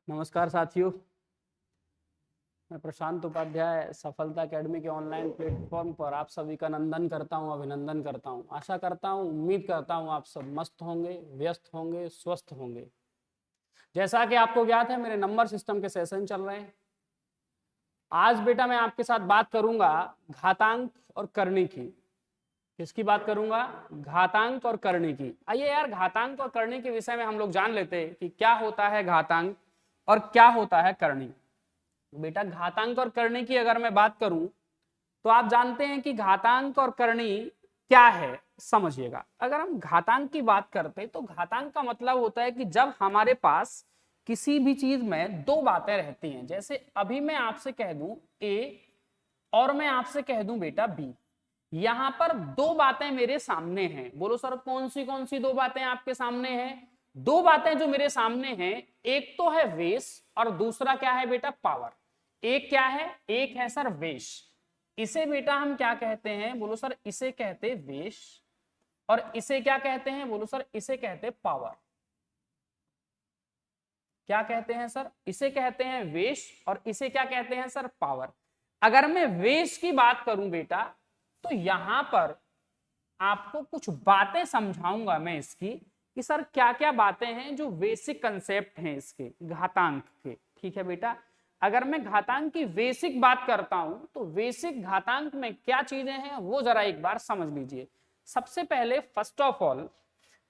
नमस्कार साथियों, मैं प्रशांत उपाध्याय सफलता अकेडमी के ऑनलाइन प्लेटफॉर्म पर आप सभी का नंदन करता हूं, अभिनंदन करता हूं। आशा करता हूं, उम्मीद करता हूं आप सब मस्त होंगे, व्यस्त होंगे, स्वस्थ होंगे। जैसा कि आपको ज्ञात है, मेरे नंबर सिस्टम के सेशन चल रहे हैं। आज बेटा मैं आपके साथ बात करूंगा घातांक और करनी की। किसकी बात करूंगा? घातांक और करनी की। आइए यार, घातांक और करनी के विषय में हम लोग जान लेते हैं कि क्या होता है घातांक और क्या होता है करनी। बेटा घातांक और करनी की अगर मैं बात करूं तो आप जानते हैं कि घातांक और करनी क्या है। समझिएगा, अगर हम घातांक की बात करते हैं तो घातांक का मतलब होता है कि जब हमारे पास किसी भी चीज में दो बातें रहती हैं। जैसे अभी मैं आपसे कह दूं ए और मैं आपसे कह दूं बेटा बी। यहां पर दो बातें मेरे सामने हैं। बोलो सर, कौन सी दो बातें आपके सामने हैं? दो बातें जो मेरे सामने हैं, एक तो है वेश और दूसरा क्या है बेटा? पावर। एक क्या है? एक है सर वेश। इसे बेटा हम क्या कहते हैं? बोलो सर, इसे कहते वेश। और इसे क्या कहते हैं? बोलो सर, इसे कहते पावर। क्या कहते हैं सर? इसे कहते हैं वेश और इसे क्या कहते हैं सर? पावर। अगर मैं वेश की बात करूं बेटा, तो यहां पर आपको कुछ बातें समझाऊंगा मैं इसकी कि सर क्या क्या बातें हैं जो बेसिक कंसेप्ट हैं इसके घातांक के। ठीक है बेटा, अगर मैं घातांक की बेसिक बात करता हूं तो बेसिक घातांक में क्या चीजें हैं वो जरा एक बार समझ लीजिए। सबसे पहले फर्स्ट ऑफ ऑल,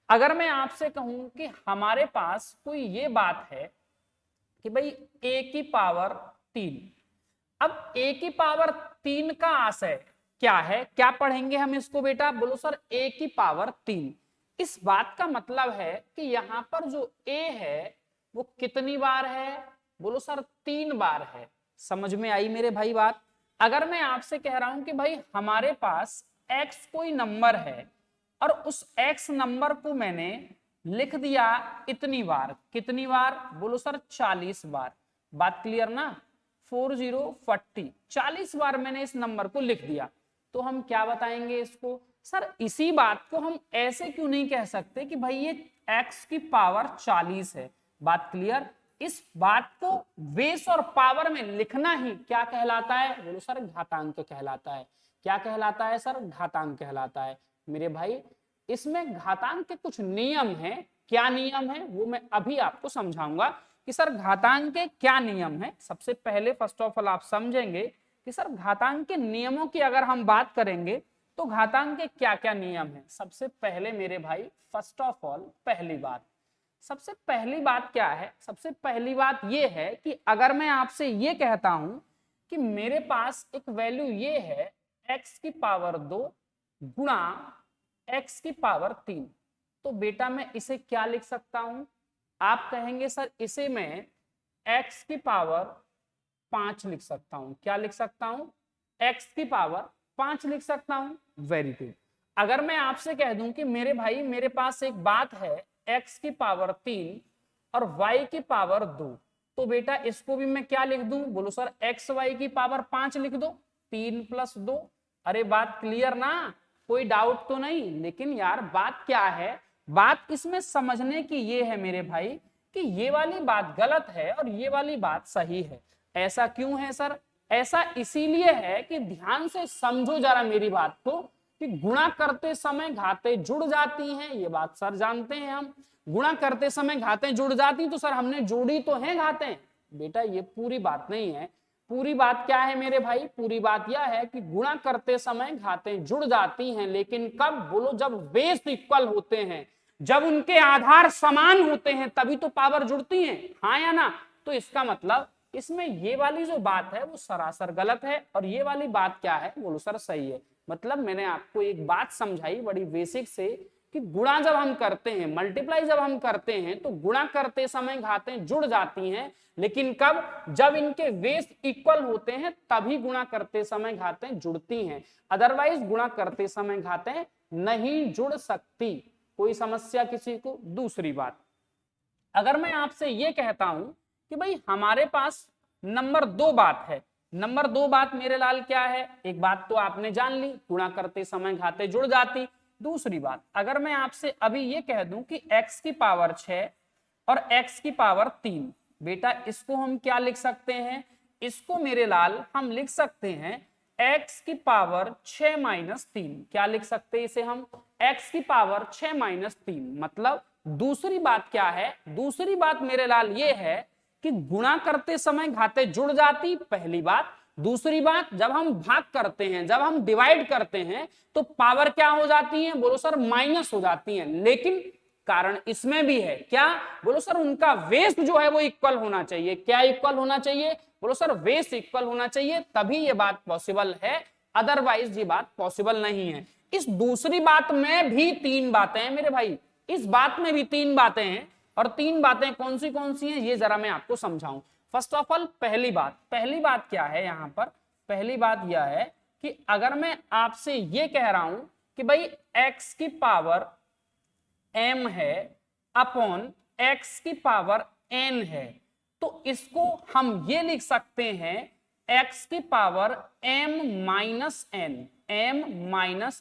अगर मैं आपसे कहूं कि हमारे पास कोई ये बात है कि भाई ए की पावर 3। अब ए की पावर 3 का आशय क्या है? क्या पढ़ेंगे हम इसको बेटा? बोलो सर, ए की पावर 3। इस बात का मतलब है कि यहां पर जो ए है वो कितनी बार है? बोलो सर, 3 बार है। समझ में आई मेरे भाई बात? अगर मैं आपसे कह रहा हूं कि भाई हमारे पास एक्स कोई नंबर है और उस एक्स नंबर को मैंने लिख दिया इतनी बार। कितनी बार? बोलो सर, 40 बार। बात क्लियर ना? 40 40 बार मैंने इस नंबर को लिख दिया, तो हम क्या बताएंगे इसको? सर इसी बात को हम ऐसे क्यों नहीं कह सकते कि भाई ये x की पावर 40 है। बात क्लियर? इस बात को बेस और पावर में लिखना ही क्या कहलाता है? बोलो सर, घातांक कहलाता है। क्या कहलाता है सर? घातांक कहलाता है। मेरे भाई, इसमें घातांक के कुछ नियम हैं। क्या नियम है वो मैं अभी आपको समझाऊंगा कि सर घातांक के क्या नियम है। सबसे पहले फर्स्ट ऑफ ऑल आप समझेंगे कि सर घातांक के नियमों की अगर हम बात करेंगे तो घातांक के क्या क्या नियम है। सबसे पहले मेरे भाई, फर्स्ट ऑफ ऑल, पहली बात, सबसे पहली बात क्या है? सबसे पहली बात ये है कि अगर मैं आपसे ये कहता हूं कि मेरे पास एक वैल्यू ये है x की पावर 2 गुणा x की पावर 3, तो बेटा मैं इसे क्या लिख सकता हूं? आप कहेंगे सर इसे मैं x की पावर 5 लिख सकता हूं। क्या लिख सकता हूं? x की पावर 5 लिख सकता हूं। Very good. अगर मैं आपसे कह दूं कि मेरे भाई मेरे पास एक बात है x की पावर 3 और y की पावर 2, तो बेटा इसको भी मैं क्या लिख दूं? बोलो सर, एक्स वाई की पावर 5 लिख दो। 3 + 2। अरे बात क्लियर ना? कोई डाउट तो नहीं? लेकिन यार बात क्या है? बात इसमें समझने की ये है मेरे भाई कि ये वाली बात गलत है और ये वाली बात सही है। ऐसा क्यों है सर? ऐसा इसीलिए है कि ध्यान से समझो जरा मेरी बात को कि गुणा करते समय घातें जुड़ जाती हैं। ये बात सर जानते हैं हम। गुणा करते समय घातें जुड़ जाती तो सर हमने जोड़ी तो हैं घातें। बेटा ये पूरी बात नहीं है। पूरी बात क्या है मेरे भाई? पूरी बात यह है कि गुणा करते समय घातें जुड़ जाती हैं, लेकिन कब? बोलो, जब बेस इक्वल होते हैं, जब उनके आधार समान होते हैं तभी तो पावर जुड़ती है। हाँ या ना? तो इसका मतलब इसमें ये वाली जो बात है वो सरासर गलत है और ये वाली बात क्या है? बोलो सर, सही है। मतलब मैंने आपको एक बात समझाई बड़ी बेसिक से कि गुणा जब हम करते हैं, मल्टीप्लाई जब हम करते हैं, तो गुणा करते समय घातें जुड़ जाती हैं, लेकिन कब? जब इनके बेस इक्वल होते हैं तभी गुणा करते समय घातें जुड़ती हैं। अदरवाइज गुणा करते समय घातें नहीं जुड़ सकती। कोई समस्या किसी को? दूसरी बात, अगर मैं आपसे ये कहता हूं कि भाई हमारे पास नंबर 2 बात है। नंबर 2 बात मेरे लाल क्या है? एक बात तो आपने जान ली, गुणा करते समय घातें जुड़ जाती। दूसरी बात, अगर मैं आपसे अभी ये कह दूं कि x की पावर 6 और x की पावर 3, बेटा इसको हम क्या लिख सकते हैं, इसको मेरे लाल हम लिख सकते हैं x की पावर 6 माइनस 3। क्या लिख सकते हैं इसे हम, x की पावर 6 माइनस 3। मतलब दूसरी बात क्या है, दूसरी बात मेरे लाल ये है कि गुणा करते समय घाते जुड़ जाती, पहली बात। दूसरी बात, जब हम भाग करते हैं, जब हम डिवाइड करते हैं तो पावर क्या हो जाती है, बोलो सर माइनस हो जाती है। लेकिन कारण इसमें भी है, क्या बोलो सर, उनका वेस्ट जो है वो इक्वल होना चाहिए। क्या इक्वल होना चाहिए, बोलो सर वेस्ट इक्वल होना चाहिए, तभी ये बात पॉसिबल है, अदरवाइज ये बात पॉसिबल नहीं है। इस दूसरी बात में भी तीन बातें हैं मेरे भाई, इस बात में भी तीन बातें हैं, और तीन बातें कौन सी हैं ये जरा मैं आपको समझाऊं। फर्स्ट ऑफ ऑल पहली बात क्या है यहाँ पर, पहली बात यह है कि अगर मैं आपसे ये कह रहा हूं कि भाई x की पावर m है अपॉन x की पावर n है, तो इसको हम ये लिख सकते हैं x की पावर m माइनस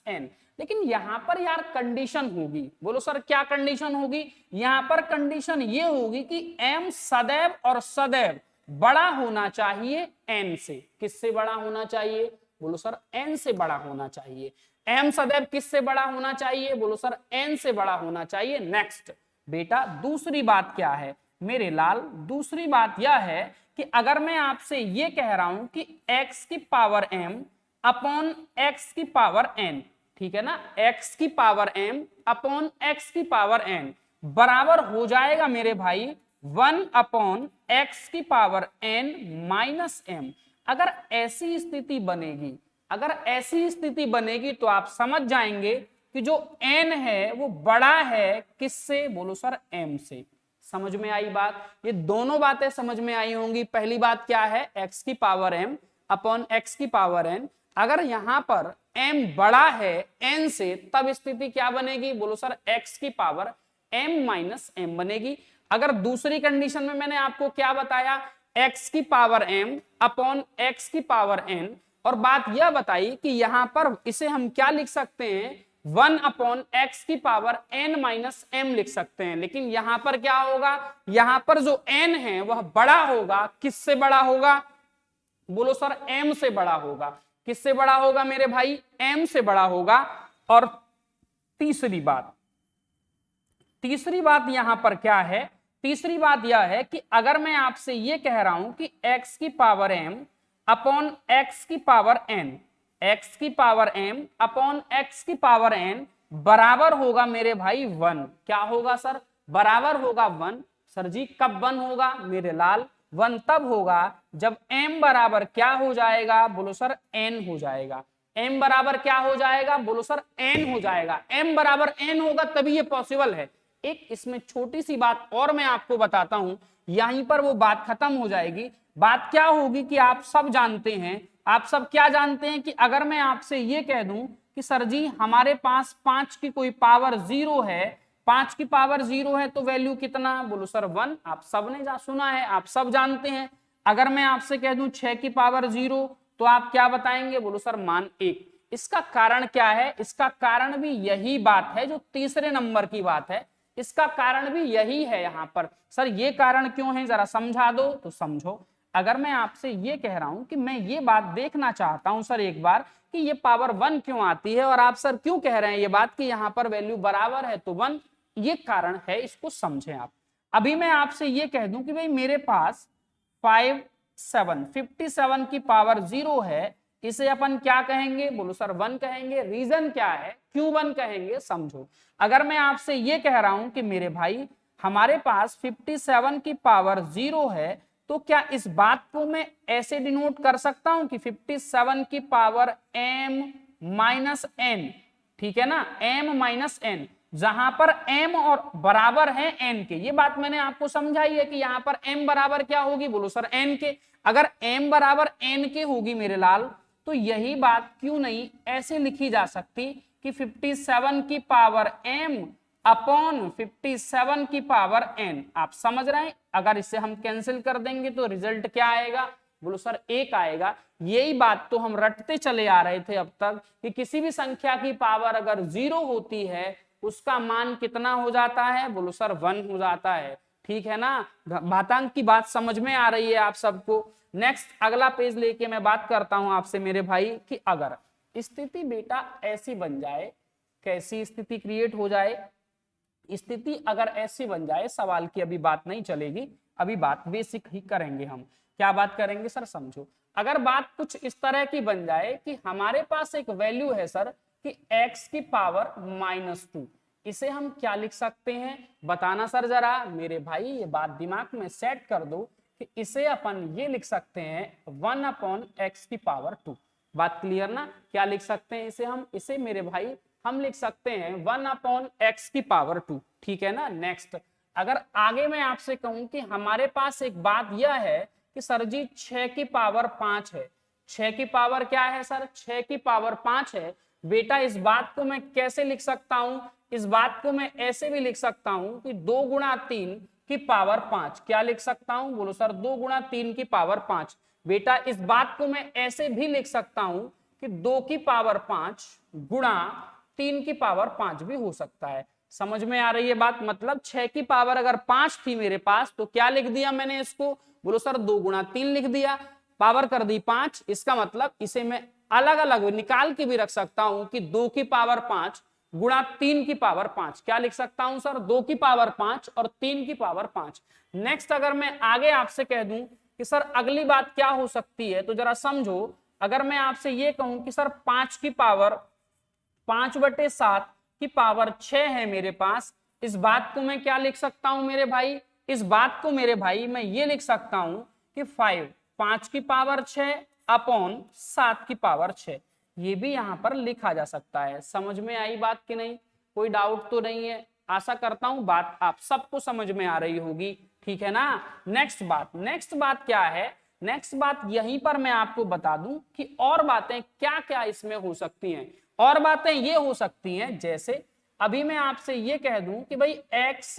n। लेकिन यहां पर यार कंडीशन होगी, बोलो सर क्या कंडीशन होगी, यहां पर कंडीशन ये होगी कि m सदैव और सदैव बड़ा होना चाहिए n से। किससे बड़ा होना चाहिए, बोलो सर n से बड़ा होना चाहिए। m सदैव किससे बड़ा होना चाहिए, बोलो सर n से बड़ा होना चाहिए। नेक्स्ट बेटा दूसरी बात क्या है मेरे लाल, दूसरी बात यह है कि अगर मैं आपसे ये कह रहा हूं कि x की पावर m अपॉन x की पावर n, ठीक है ना, x की पावर m अपॉन x की पावर n बराबर हो जाएगा मेरे भाई 1 अपॉन x की पावर n माइनस m। अगर ऐसी स्थिति बनेगी, अगर ऐसी स्थिति बनेगी तो आप समझ जाएंगे कि जो n है वो बड़ा है किससे, बोलो सर m से। समझ में आई बात, ये दोनों बातें समझ में आई होंगी। पहली बात क्या है, x की पावर m अपॉन x की पावर n, अगर यहां पर m बड़ा है n से तब स्थिति क्या बनेगी, बोलो सर x की पावर m माइनस m बनेगी। अगर दूसरी कंडीशन में मैंने आपको क्या बताया, x की पावर m अपॉन x की पावर n, और बात यह बताई कि यहां पर इसे हम क्या लिख सकते हैं, 1 अपॉन x की पावर n माइनस m लिख सकते हैं। लेकिन यहां पर क्या होगा, यहां पर जो n है वह बड़ा होगा, किससे बड़ा होगा, बोलो सर m से बड़ा होगा। किससे बड़ा होगा मेरे भाई, m से बड़ा होगा। और तीसरी बात यहां पर क्या है, तीसरी बात यह है कि अगर मैं आपसे यह कह रहा हूं कि x की पावर m अपॉन x की पावर n, x की पावर m अपॉन x की पावर n बराबर होगा मेरे भाई 1। क्या होगा सर, बराबर होगा 1। सर जी कब 1 होगा मेरे लाल, 1 तब होगा जब m बराबर क्या हो जाएगा, बोलो सर n हो जाएगा। m बराबर क्या हो जाएगा, बोलो सर n हो जाएगा। m बराबर n होगा तभी ये पॉसिबल है। एक इसमें छोटी सी बात और मैं आपको बताता हूं, यहीं पर वो बात खत्म हो जाएगी। बात क्या होगी कि आप सब जानते हैं, आप सब क्या जानते हैं कि अगर मैं आपसे ये कह दूं कि सर जी हमारे पास 5 की कोई पावर 0 है, 5 की पावर 0 है तो वैल्यू कितना, बोलो सर 1। आप सब ने सुना है, आप सब जानते हैं। अगर मैं आपसे कह दूं 6 की पावर 0 तो आप क्या बताएंगे, बोलो सर मान 1। इसका कारण क्या है, इसका कारण भी यही बात है जो तीसरे नंबर की बात है, इसका कारण भी यही है। यहां पर सर ये कारण क्यों है जरा समझा दो, तो समझो। अगर मैं आपसे ये कह रहा हूं कि मैं ये बात देखना चाहता हूं सर एक बार कि ये पावर 1 क्यों आती है, और आप सर क्यों कह रहे हैं ये बात कि यहां पर वैल्यू बराबर है तो 1, ये कारण है, इसको समझें आप। अभी मैं आपसे ये कह दूं कि भाई मेरे पास 57 की पावर 0 है, इसे अपन क्या कहेंगे, बोलो सर 1 कहेंगे। रीजन क्या है, क्यों 1 कहेंगे, समझो। अगर मैं आपसे ये कह रहा हूं कि मेरे भाई हमारे पास 57 की पावर 0 है, तो क्या इस बात को मैं ऐसे डिनोट कर सकता हूं कि 57 की पावर m माइनस n, ठीक है ना, m माइनस n, जहां पर m और बराबर है n के। ये बात मैंने आपको समझाई है कि यहां पर m बराबर क्या होगी, बोलो सर n के। अगर m बराबर n के होगी मेरे लाल, तो यही बात क्यों नहीं ऐसे लिखी जा सकती कि 57 की पावर m अपॉन 57 की पावर n। आप समझ रहे हैं, अगर इसे हम कैंसिल कर देंगे तो रिजल्ट क्या आएगा, बोलो सर 1 आएगा। यही बात तो हम रटते चले आ रहे थे अब तक कि किसी भी संख्या की पावर अगर 0 होती है उसका मान कितना हो जाता है, बोलो सर 1 हो जाता है, ठीक है ना, घातांक की बात समझ में आ रही है आप सबको। नेक्स्ट अगला पेज लेके मैं बात करता हूं आपसे मेरे भाई कि अगर स्थिति बेटा ऐसी बन जाए, कैसी स्थिति क्रिएट हो जाए, स्थिति अगर ऐसी बन जाए, सवाल की अभी बात नहीं चलेगी, अभी बात बेसिक ही करेंगे हम। क्या बात करेंगे सर, समझो। अगर बात कुछ इस तरह की बन जाए कि हमारे पास एक वैल्यू है सर कि x की पावर -2, इसे हम क्या लिख सकते हैं बताना सर जरा मेरे भाई, ये बात दिमाग में सेट कर दो कि इसे अपन ये लिख सकते हैं 1/x की पावर 2। बात क्लियर ना, क्या लिख सकते हैं इसे हम, इसे मेरे भाई हम लिख सकते हैं 1/x की पावर 2, ठीक है ना। नेक्स्ट अगर आगे मैं आपसे कहूं कि हमारे पास एक बात यह है कि सर जी 6 की पावर 5 है, 6 की पावर क्या है सर, 6 की पावर 5 है बेटा। इस बात को मैं कैसे लिख सकता हूं, इस बात को मैं ऐसे भी लिख सकता हूं कि 2 गुणा 3 की पावर 5, क्या लिख सकता हूं बोलो सर, 2 गुणा 3 की पावर 5। बेटा इस बात को मैं ऐसे भी लिख सकता हूं कि 2 की पावर 5 गुणा 3 की पावर 5 भी हो सकता है। समझ में आ रही है बात, मतलब 6 की पावर अगर 5 थी मेरे पास तो क्या लिख दिया मैंने इसको, बोलो सर 2 गुणा 3 लिख दिया, पावर कर दी 5। इसका मतलब इसे मैं अलग अलग निकाल के भी रख सकता हूं कि 2 की पावर 5 गुणा 3 की पावर 5, क्या लिख सकता हूं सर, 2 की पावर 5 और 3 की पावर 5। नेक्स्ट अगर मैं आगे आपसे कह दूं कि सर अगली बात क्या हो सकती है, तो जरा समझो। अगर मैं आपसे ये कहूं कि सर 5 की पावर 5/7 की पावर 6 है मेरे पास, इस बात को मैं क्या लिख सकता हूं मेरे भाई, इस बात को मेरे भाई मैं ये लिख सकता हूं कि 5 की पावर 6 अपॉन 7 की पावर 6, ये भी यहां पर लिखा जा सकता है। समझ में आई बात कि नहीं, कोई डाउट तो नहीं है, आशा करता हूं बात आप सबको समझ में आ रही होगी, ठीक है ना। नेक्स्ट बात क्या है, नेक्स्ट बात यहीं पर मैं आपको बता दूं कि और बातें क्या क्या इसमें हो सकती हैं। और बातें ये हो सकती हैं जैसे अभी मैं आपसे ये कह दूं कि भाई x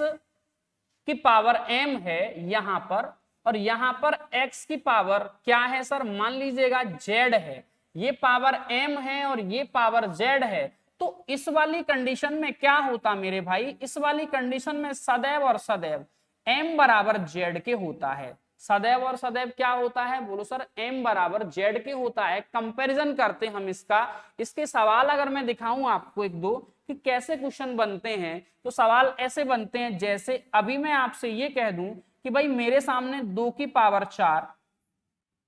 की पावर m है यहां पर, और यहां पर x की पावर क्या है सर, मान लीजिएगा z है, ये पावर m है और ये पावर z है। तो इस वाली कंडीशन में क्या होता मेरे भाई, इस वाली कंडीशन में सदैव और सदैव m बराबर z के होता है। सदैव और सदैव क्या होता है बोलो सर, m बराबर z के होता है। कंपैरिजन करते हम इसका, इसके सवाल अगर मैं दिखाऊं आपको एक दो कि कैसे क्वेश्चन बनते हैं, तो सवाल ऐसे बनते हैं जैसे अभी मैं आपसे ये कह दूं कि भाई मेरे सामने 2 की पावर 4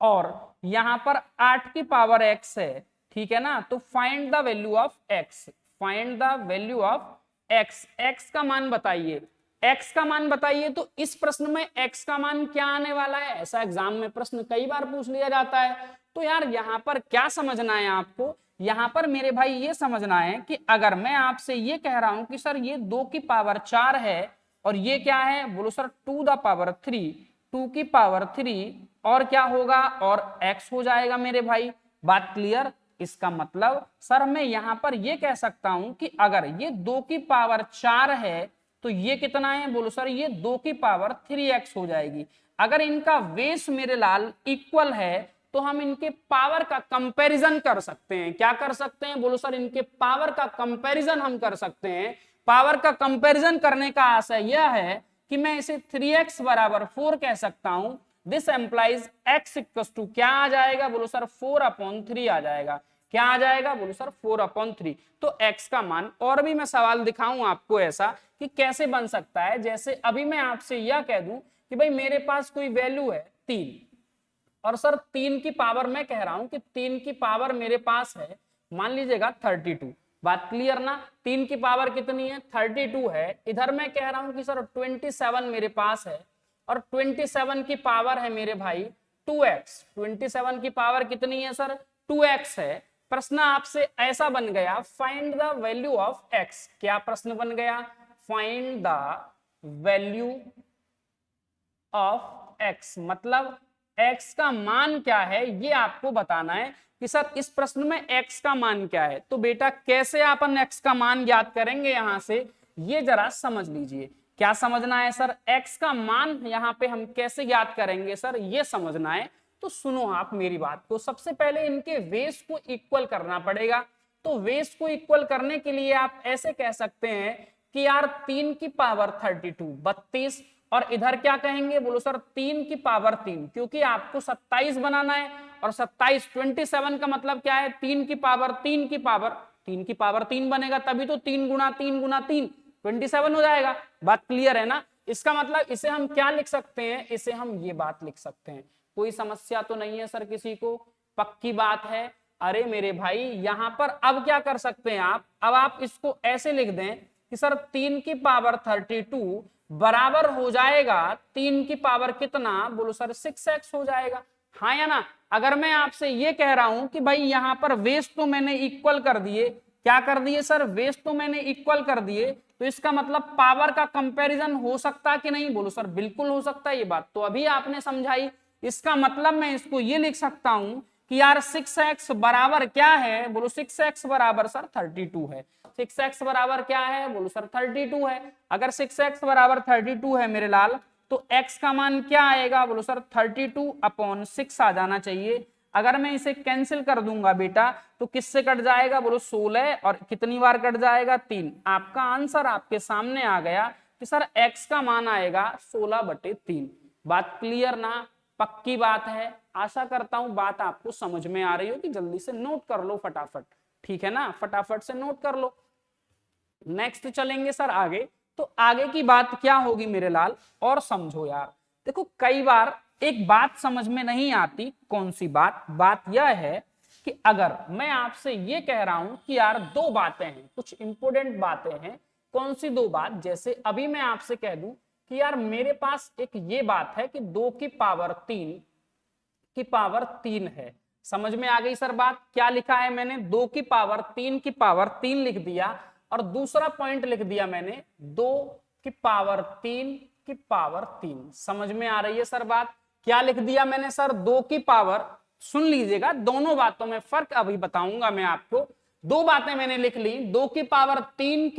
और यहां पर 8 की पावर x है, ठीक है ना। तो find the value of x, find the value of x, x का मान बताइए, x का मान बताइए। तो इस प्रश्न में x का मान क्या आने वाला है, ऐसा एग्जाम में प्रश्न कई बार पूछ लिया जाता है। तो यार यहां पर क्या समझना है आपको, यहां पर मेरे भाई ये समझना है कि अगर मैं आपसे ये कह रहा हूं कि सर ये 2 की पावर 4 है और ये क्या है बोलो सर 2 द पावर 3, 2 की पावर 3 और क्या होगा और x हो जाएगा मेरे भाई। बात क्लियर, इसका मतलब सर मैं यहां पर ये कह सकता हूं कि अगर ये 2 की पावर 4 है तो ये कितना है बोलो सर, ये 2 की पावर 3x हो जाएगी। अगर इनका बेस मेरे लाल इक्वल है तो हम इनके पावर का कंपैरिजन कर सकते हैं। क्या कर सकते हैं बोलो सर, इनके पावर का कंपैरिजन हम कर सकते हैं। पावर का कंपैरिजन करने का आशय यह है कि मैं इसे 3x बराबर 4 कह सकता हूं। This implies x equals to क्या आ जाएगा बोलो सर, 4/3 आ जाएगा। क्या आ जाएगा बोलो सर, 4/3। तो x का मान, और भी मैं सवाल दिखाऊं आपको ऐसा कि कैसे बन सकता है। जैसे अभी मैं आपसे यह कह दूं कि भाई मेरे पास कोई वैल्यू है 3 और सर 3 की पावर मैं कह रहा हूं कि 3 की पावर मेरे पास है मान लीजिएगा 32। बात क्लियर ना, 3 की पावर कितनी है 32 है। इधर मैं कह रहा हूं कि सर 27 मेरे पास है और 27 की पावर है मेरे भाई 2x। 27 की पावर कितनी है सर, 2x है। प्रश्न आपसे ऐसा बन गया, find the value of x। क्या प्रश्न बन गया, find the value of x, मतलब x का मान क्या है ये आपको बताना है कि सर इस प्रश्न में x का मान क्या है। तो बेटा कैसे अपन x का मान ज्ञात करेंगे यहां से, ये जरा समझ लीजिए। क्या समझना है सर, x का मान यहां पे हम कैसे ज्ञात करेंगे सर, ये समझना है। तो सुनो आप मेरी बात को, सबसे पहले इनके वेस को इक्वल करना पड़ेगा। तो वेस को इक्वल करने के लिए आप ऐसे कह सकते हैं कि यार 3 की पावर 32 32 और इधर क्या कहेंगे, बोलो सर 3 की पावर 3, क्योंकि आपको 27 बनाना है और 27 27 का मतलब क्या है, 3 की पावर 3 की पावर 3 की पावर 3 बनेगा, तभी तो 3 गुना 3 गुना 3 27 हो जाएगा। बात क्लियर है ना। इसका मतलब इसे हम क्या लिख सकते हैं, इसे हम ये बात लिख सकते हैं। कोई समस्या तो नहीं है सर किसी को, पक्की बात है। अरे मेरे भाई यहां पर अब क्या कर सकते हैं आप, अब आप इसको ऐसे लिख दें कि सर 3 की पावर 32 बराबर हो जाएगा 3 की पावर कितना, बोलो सर 6x हो जाएगा। हाँ या ना। अगर मैं आपसे ये कह रहा हूं कि भाई यहां पर वेस तो मैंने इक्वल कर दिए, क्या कर दिए सर, वेस तो मैंने इक्वल कर दिए, तो इसका मतलब पावर का कंपैरिजन हो सकता कि नहीं, बोलो सर बिल्कुल हो सकता है। ये बात तो अभी आपने समझाई। इसका मतलब मैं इसको ये लिख सकता हूं कि यार 6x बराबर क्या है, बोलो 6x बराबर सर 32 है। 6x बराबर क्या है, बोलो सर 32 है। अगर 6x बराबर 32 है मेरे लाल, तो x का मान क्या आएगा, बोलो सर 32/6 आ जाना चाहिए। अगर मैं इसे कैंसिल कर दूंगा बेटा तो किससे कट जाएगा, बोलो 16, और कितनी बार कट जाएगा, 3। आपका आंसर आपके सामने आ गया कि सर x का मान आएगा 16/3। बात क्लियर ना, पक्की बात है। आशा करता हूं बात आपको समझ में आ रही हो कि जल्दी से नोट कर लो फटाफट, ठीक है ना, फटाफट से नोट कर लो। नेक्स्ट चलेंगे सर आगे। तो आगे की बात क्या होगी मेरे लाल, और समझो यार। देखो कई बार एक बात समझ में नहीं आती, कौन सी बात, बात यह है कि अगर मैं आपसे ये कह रहा हूं कि यार दो बातें हैं, कुछ इंपोर्टेंट बातें हैं, कौन सी दो बात, जैसे अभी मैं आपसे कह दूं कि यार मेरे पास एक ये बात है कि 2 की पावर 3 है। समझ में आ गई सर बात, क्या लिखा है मैंने, 2 की पावर 3 लिख दिया, और दूसरा पॉइंट लिख दिया मैंने 2 की पावर 3। समझ में आ रही है सर बात, क्या लिख दिया मैंने सर, 2 की पावर, सुन लीजिएगा दोनों बातों में फर्क अभी बताऊंगा मैं आपको। दो बातें मैंने लिख ली, 2 की पावर 3,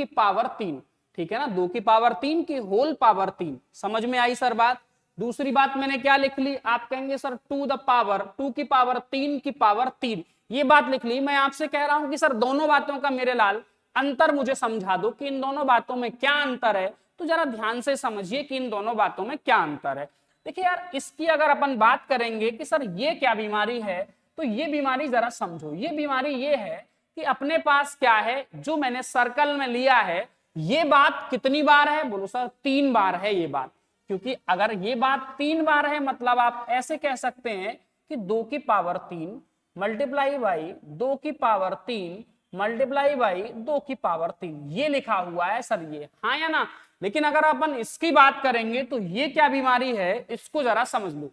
ठीक है ना, 2 की पावर 3 की होल पावर 3। समझ में आई सर बात। दूसरी बात मैंने क्या लिख ली, आप कहेंगे सर 2 की पावर 3 ये बात लिख ली। मैं आपसे कह रहा हूं कि सर दोनों बातों का मेरे लाल अंतर मुझे समझा दो कि इन दोनों बातों में क्या अंतर है। तो जरा ध्यान से समझिए कि इन दोनों बातों में क्या अंतर है। देखिए यार इसकी अगर अपन बात करेंगे कि सर ये क्या बीमारी है, तो ये बीमारी जरा समझो। ये बीमारी ये है कि अपने पास क्या है, जो मैंने सर्कल में लिया है, ये बात कितनी बार है, बोलो सर 3 बार है ये बात। क्योंकि अगर ये बात 3 बार है, मतलब आप ऐसे कह सकते हैं कि 2 की पावर 3 मल्टीप्लाई बाई 2 की पावर 3 मल्टीप्लाई बाई 2 की पावर 3, ये लिखा हुआ है सर ये, हाँ या ना। लेकिन अगर अपन इसकी बात करेंगे तो ये क्या बीमारी है, इसको जरा समझ लो।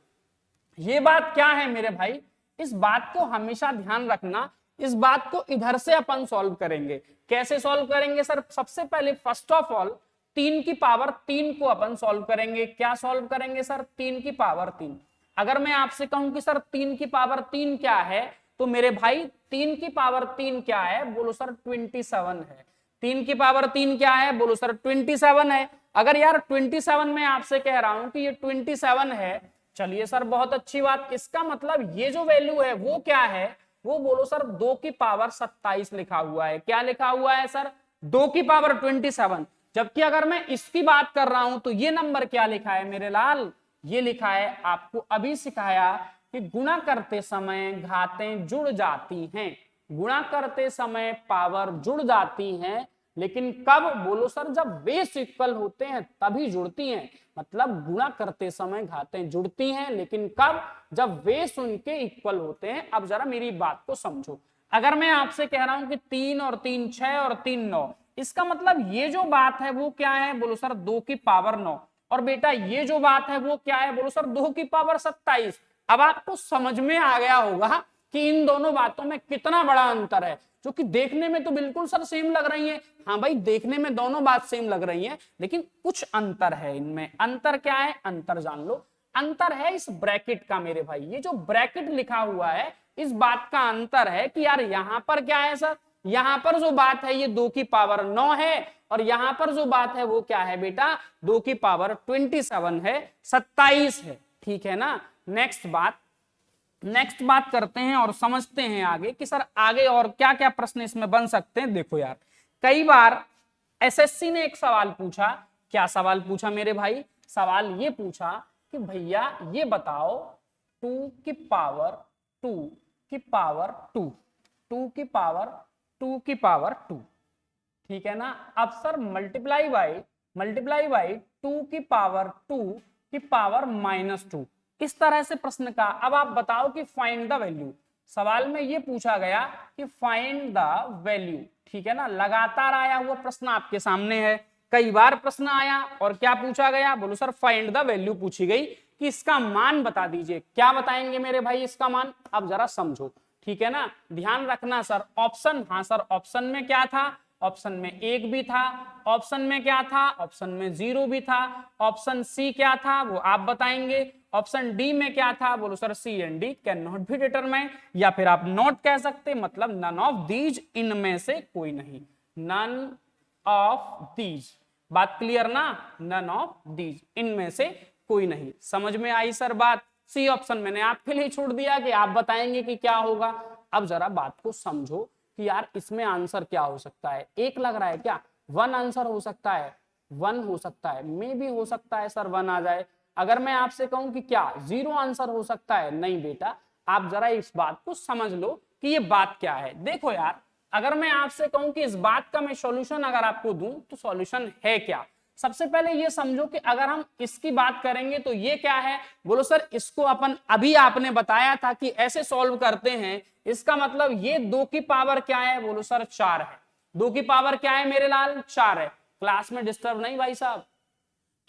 ये बात क्या है मेरे भाई, इस बात को हमेशा ध्यान रखना। इस बात को इधर से अपन सॉल्व करेंगे। कैसे सॉल्व करेंगे सर, सबसे पहले फर्स्ट ऑफ ऑल 3 की पावर 3 को अपन सॉल्व करेंगे। क्या सॉल्व करेंगे सर, 3 की पावर 3। अगर मैं आपसे कहूं कि सर 3 की पावर 3 क्या है, तो मेरे भाई 3 की पावर 3 क्या है, बोलो सर 27 है। 3 की पावर 3 क्या है, बोलो सर 27 है। अगर यार 27 में आपसे कह रहा हूं कि ये 27 है, चलिए सर बहुत अच्छी बात। इसका मतलब ये जो वैल्यू है वो क्या है, वो बोलो सर 2 की पावर 27 लिखा हुआ है। क्या लिखा हुआ है सर, 2 की पावर 27। जबकि अगर मैं इसकी बात कर रहा हूं तो ये नंबर क्या लिखा है मेरे लाल, ये लिखा है, आपको अभी सिखाया कि गुणा करते समय घातें जुड़ जाती हैं। गुणा करते समय पावर जुड़ जाती हैं, लेकिन कब, बोलो सर जब बेस इक्वल होते हैं तभी जुड़ती हैं। मतलब गुणा करते समय घातें जुड़ती हैं, लेकिन कब, जब बेस उनके इक्वल होते हैं। अब जरा मेरी बात को समझो। अगर मैं आपसे कह रहा हूं कि 3 और 3 6 और 3 9, इसका मतलब ये जो बात है वो क्या है, बोलो सर 2 की पावर 9। और बेटा ये जो बात है वो क्या है, बोलो सर 2 की पावर 27। अब आपको समझ में आ गया होगा कि इन दोनों बातों में कितना बड़ा अंतर है, जो कि देखने में तो बिल्कुल सर सेम लग रही है। हाँ भाई देखने में दोनों बात सेम लग रही है, लेकिन कुछ अंतर है इनमें। अंतर क्या है, अंतर जान लो। अंतर है इस ब्रैकेट का मेरे भाई, ये जो ब्रैकेट लिखा हुआ है इस बात का अंतर है कि यार यहां पर क्या है सर, यहां पर जो बात है ये 2 की पावर 9 है, और यहां पर जो बात है वो क्या है बेटा, 2 की पावर 27 है, 27 है, ठीक है ना। नेक्स्ट बात करते हैं और समझते हैं आगे कि सर आगे और क्या क्या प्रश्न इसमें बन सकते हैं। देखो यार कई बार एसएससी ने एक सवाल पूछा, क्या सवाल पूछा मेरे भाई, सवाल ये पूछा कि भैया ये बताओ 2 की पावर 2 की पावर 2 2 की पावर 2 की पावर 2, ठीक है ना। अब सर मल्टीप्लाई बाई 2 की पावर 2 की पावर -2, इस तरह से प्रश्न का। अब आप बताओ कि फाइंड द वैल्यू, सवाल में ये पूछा गया कि फाइंड द वैल्यू, ठीक है ना। लगातार आया हुआ प्रश्न आपके सामने है, कई बार प्रश्न आया और क्या पूछा गया, बोलो सर फाइंड द वैल्यू पूछी गई कि इसका मान बता दीजिए। क्या बताएंगे मेरे भाई इसका मान, अब जरा समझो, ठीक है ना। ध्यान रखना सर ऑप्शन, हाँ सर ऑप्शन में क्या था, ऑप्शन में 1 भी था, ऑप्शन में क्या था, ऑप्शन में 0 भी था, ऑप्शन सी क्या था वो आप बताएंगे, ऑप्शन डी में क्या था, बोलो sir C and D cannot be determined, या फिर आप नॉट कह सकते, मतलब नन ऑफ दीज, इनमें से कोई नहीं, नन ऑफ दीज, बात क्लियर ना, नन ऑफ दीज, इनमें से कोई नहीं। समझ में आई सर बात। सी ऑप्शन मैंने आपके लिए छोड़ दिया कि आप बताएंगे कि क्या होगा। अब जरा बात को समझो कि यार इसमें आंसर क्या हो सकता है, एक लग रहा है क्या, 1 आंसर हो सकता है, 1 हो सकता है, मे भी हो सकता है सर 1 आ जाए। अगर मैं आपसे कहूं कि क्या 0 आंसर हो सकता है, नहीं बेटा, आप जरा इस बात को समझ लो कि ये बात क्या है। देखो यार, अगर मैं आपसे कहूं कि इस बात का मैं सॉल्यूशन अगर आपको दूं तो सॉल्यूशन है क्या, सबसे पहले ये समझो कि अगर हम इसकी बात करेंगे तो ये क्या है, बोलो सर इसको अपन अभी आपने बताया था कि ऐसे सॉल्व करते हैं, इसका मतलब ये 2 की पावर क्या है, बोलो सर 4 है। 2 की पावर क्या है मेरे लाल, 4 है। क्लास में डिस्टर्ब नहीं भाई साहब,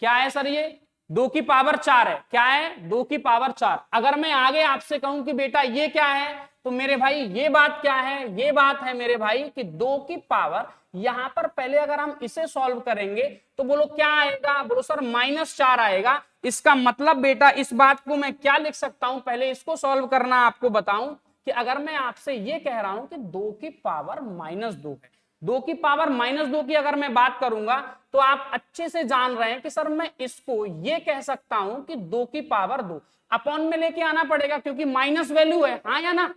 क्या है सर ये 2 की पावर 4 है, क्या है 2 की पावर 4। अगर मैं आगे आपसे कहूं कि बेटा ये क्या है, तो मेरे भाई ये बात क्या है, ये बात है मेरे भाई कि 2 की पावर, यहां पर पहले अगर हम इसे सॉल्व करेंगे तो बोलो क्या आएगा, बोलो सर -4 आएगा। इसका मतलब बेटा इस बात को मैं क्या लिख सकता हूं, पहले इसको सॉल्व करना आपको बताऊं कि अगर मैं आपसे ये कह रहा हूं कि 2 की पावर -2 है, 2 की पावर -2 की अगर मैं बात करूंगा तो आप अच्छे से जान रहे हैं कि सर मैं इसको ये कह सकता हूं कि 2 की पावर 2 अपॉन में लेके आना पड़ेगा क्योंकि माइनस वैल्यू है, हाँ या ना,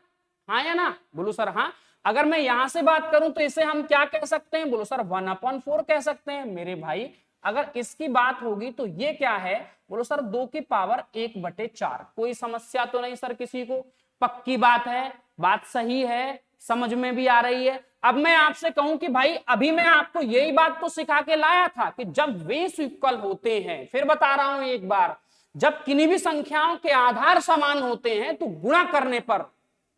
हाँ या ना, बोलो सर हाँ। अगर मैं यहां से बात करूं तो इसे हम क्या कह सकते हैं, बोलो सर 1/4 कह सकते हैं मेरे भाई। अगर इसकी बात होगी तो ये क्या है, बोलो सर 2 की पावर 1/4, कोई समस्या तो नहीं सर किसी को, पक्की बात है, बात सही है, समझ में भी आ रही है। अब मैं आपसे कहूं कि भाई अभी मैं आपको यही बात तो सिखा के लाया था कि जब वेस इक्वल होते हैं, फिर बता रहा हूं एक बार, जब किन्हीं भी संख्याओं के आधार समान होते हैं तो गुणा करने पर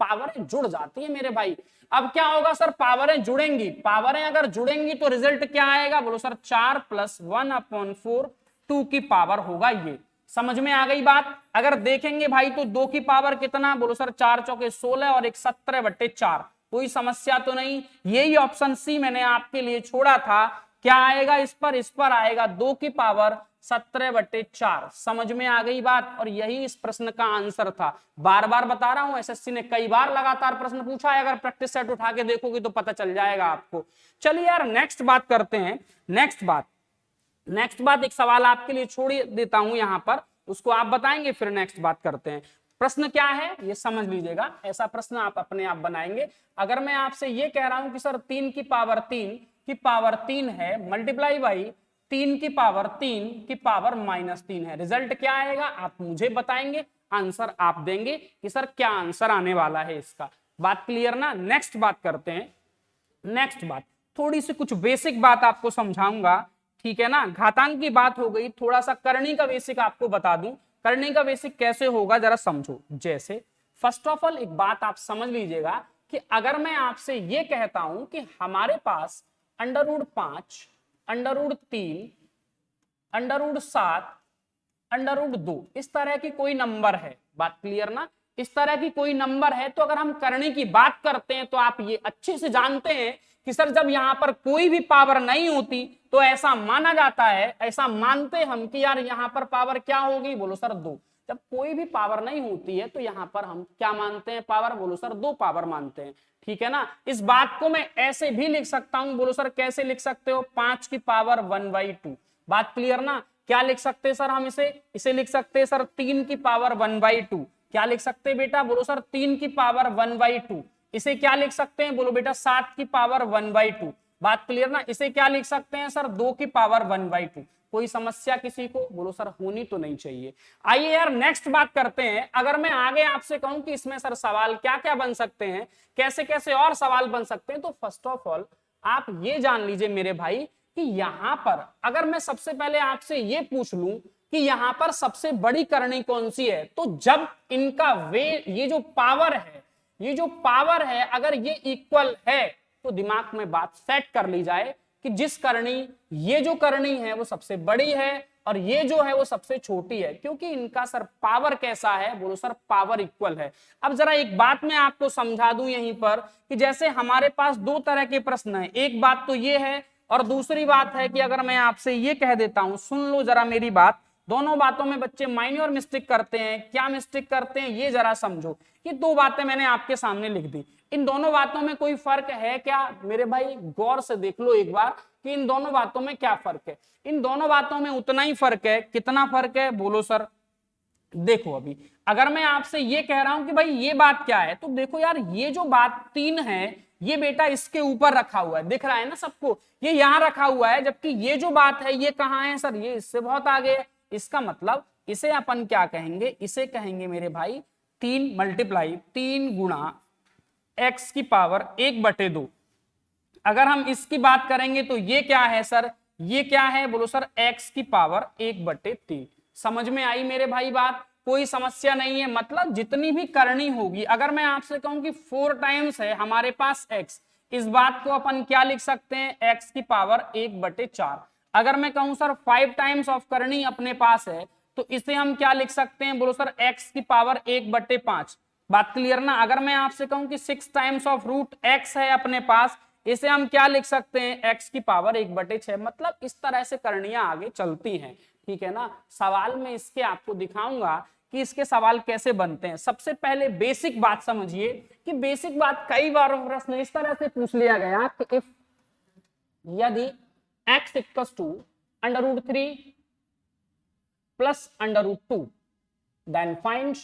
पावरें जुड़ जाती है मेरे भाई। अब क्या होगा सर, पावरें जुड़ेंगी, पावरें अगर जुड़ेंगी तो रिजल्ट क्या आएगा, बोलो सर 4 + 1/4 2 की पावर होगा ये। समझ में आ गई बात। अगर देखेंगे भाई तो 2 की पावर कितना, बोलो सर 4 चौके 16 और 1 17/4, कोई समस्या तो नहीं। यही ऑप्शन सी मैंने आपके लिए छोड़ा था। क्या आएगा इस पर आएगा 2 की पावर 17/4। समझ में आ गई बात, और यही इस प्रश्न का आंसर था। बार बार बता रहा हूं, एसएससी ने कई बार लगातार प्रश्न पूछा है, अगर प्रैक्टिस सेट उठा के देखोगे तो पता चल जाएगा आपको। चलिए यार नेक्स्ट बात करते हैं। नेक्स्ट बात एक सवाल आपके लिए छोड़ देता हूं यहां पर, उसको आप बताएंगे, फिर नेक्स्ट बात करते हैं। प्रश्न क्या है ये समझ लीजिएगा, ऐसा प्रश्न आप अपने आप बनाएंगे। अगर मैं आपसे ये कह रहा हूं कि सर 3 की पावर 3 है, मल्टीप्लाई बाई 3 की पावर 3 की पावर -3 है, रिजल्ट क्या आएगा आप मुझे बताएंगे, आंसर आप देंगे कि सर क्या आंसर आने वाला है इसका। बात क्लियर ना। नेक्स्ट बात करते हैं। नेक्स्ट बात थोड़ी सी कुछ बेसिक बात आपको समझाऊंगा, ठीक है ना। घातांक की बात हो गई, थोड़ा सा करनी का बेसिक आपको बता दूं। करनी का बेसिक कैसे होगा जरा समझो। जैसे फर्स्ट ऑफ ऑल एक बात आप समझ लीजिएगा कि अगर मैं आपसे ये कहता हूं कि हमारे पास √5, √3, √7, √2 इस तरह की कोई नंबर है, बात क्लियर ना, इस तरह की कोई नंबर है, तो अगर हम करने की बात करते हैं तो आप ये अच्छे से जानते हैं कि सर जब यहां पर कोई भी पावर नहीं होती तो ऐसा माना जाता है, ऐसा मानते हम कि यार यहां पर पावर क्या होगी, बोलो सर 2। जब कोई भी पावर नहीं होती है तो यहां पर हम क्या मानते हैं, पावर, बोलो सर 2 पावर मानते हैं, ठीक है ना। इस बात को मैं ऐसे भी लिख सकता हूं, बोलो सर कैसे लिख सकते हो, 5 की पावर 1/2, बात क्लियर ना। क्या लिख सकते हैं सर हम इसे लिख सकते हैं सर 3 की पावर 1/2। क्या लिख सकते हैं बेटा, बोलो सर 3 की पावर 1/2। इसे क्या लिख सकते हैं, बोलो बेटा 7 की पावर 1/2, बात क्लियर ना। इसे क्या लिख सकते हैं सर 2 की पावर 1/2। कोई समस्या किसी को? बोलो सर होनी तो नहीं चाहिए। आइए यार नेक्स्ट बात करते हैं। अगर मैं आगे आपसे कहूं कि इसमें सर सवाल क्या क्या बन सकते हैं, कैसे कैसे और सवाल बन सकते हैं, तो फर्स्ट ऑफ ऑल आप ये जान लीजिए मेरे भाई कि यहां पर अगर मैं सबसे पहले आपसे ये पूछ लूं कि यहां पर सबसे बड़ी करनी कौन सी है, तो जब इनका ये जो पावर है अगर ये इक्वल है तो दिमाग में बात सेट कर ली जाए कि जिस करनी ये जो करनी है वो सबसे बड़ी है और ये जो है वो सबसे छोटी है, क्योंकि इनका सर पावर कैसा है? बोलो सर पावर इक्वल है। अब जरा एक बात मैं आपको समझा दूं यहीं पर कि जैसे हमारे पास दो तरह के प्रश्न हैं, एक बात तो ये है और दूसरी बात है कि अगर मैं आपसे ये कह देता हूं, सुन लो जरा मेरी बात, दोनों बातों में बच्चे माइनर मिस्टेक करते हैं। क्या मिस्टेक करते हैं ये जरा समझो। ये दो बातें मैंने आपके सामने लिख दी, इन दोनों बातों में कोई फर्क है क्या? मेरे भाई गौर से देख लो एक बार कि इन दोनों बातों में क्या फर्क है। इन दोनों बातों में उतना ही फर्क है। कितना फर्क है? बोलो सर। देखो अभी अगर मैं आपसे ये कह रहा हूं कि भाई ये बात क्या है, तो देखो यार ये जो बात 3 है ये बेटा इसके ऊपर रखा हुआ है, दिख रहा है ना सबको, ये यहां रखा हुआ है, जबकि ये जो बात है ये कहां है सर? ये इससे बहुत आगे है। इसका मतलब इसे अपन क्या कहेंगे? इसे कहेंगे मेरे भाई 3 मल्टीप्लाई 3 गुणा x की पावर 1/2। अगर हम इसकी बात करेंगे तो ये क्या है सर? ये क्या है? बोलो सर x की पावर 1/3। समझ में आई मेरे भाई बात? कोई समस्या नहीं है। मतलब जितनी भी करनी होगी, अगर मैं आपसे कहूं कि 4 टाइम्स है हमारे पास x, इस बात को अपन क्या लिख सकते हैं? x की पावर 1/4। अगर मैं कहूं सर 5 टाइम्स ऑफ करनी अपने पास है तो इसे हम क्या लिख सकते हैं? बोलो सर x की पावर 1/5। बात क्लियर ना? अगर मैं आपसे कहूं कि 6 टाइम्स ऑफ रूट x है अपने पास, इसे हम क्या लिख सकते हैं? x की पावर 1/6। मतलब इस तरह से करणियां आगे चलती हैं, ठीक है ना। सवाल में इसके आपको दिखाऊंगा कि इसके सवाल कैसे बनते हैं। सबसे पहले बेसिक बात समझिए कि बेसिक बात कई बार प्रश्न इस तरह से पूछ लिया गया कि इफ यदि x equals to √3 plus √2 then find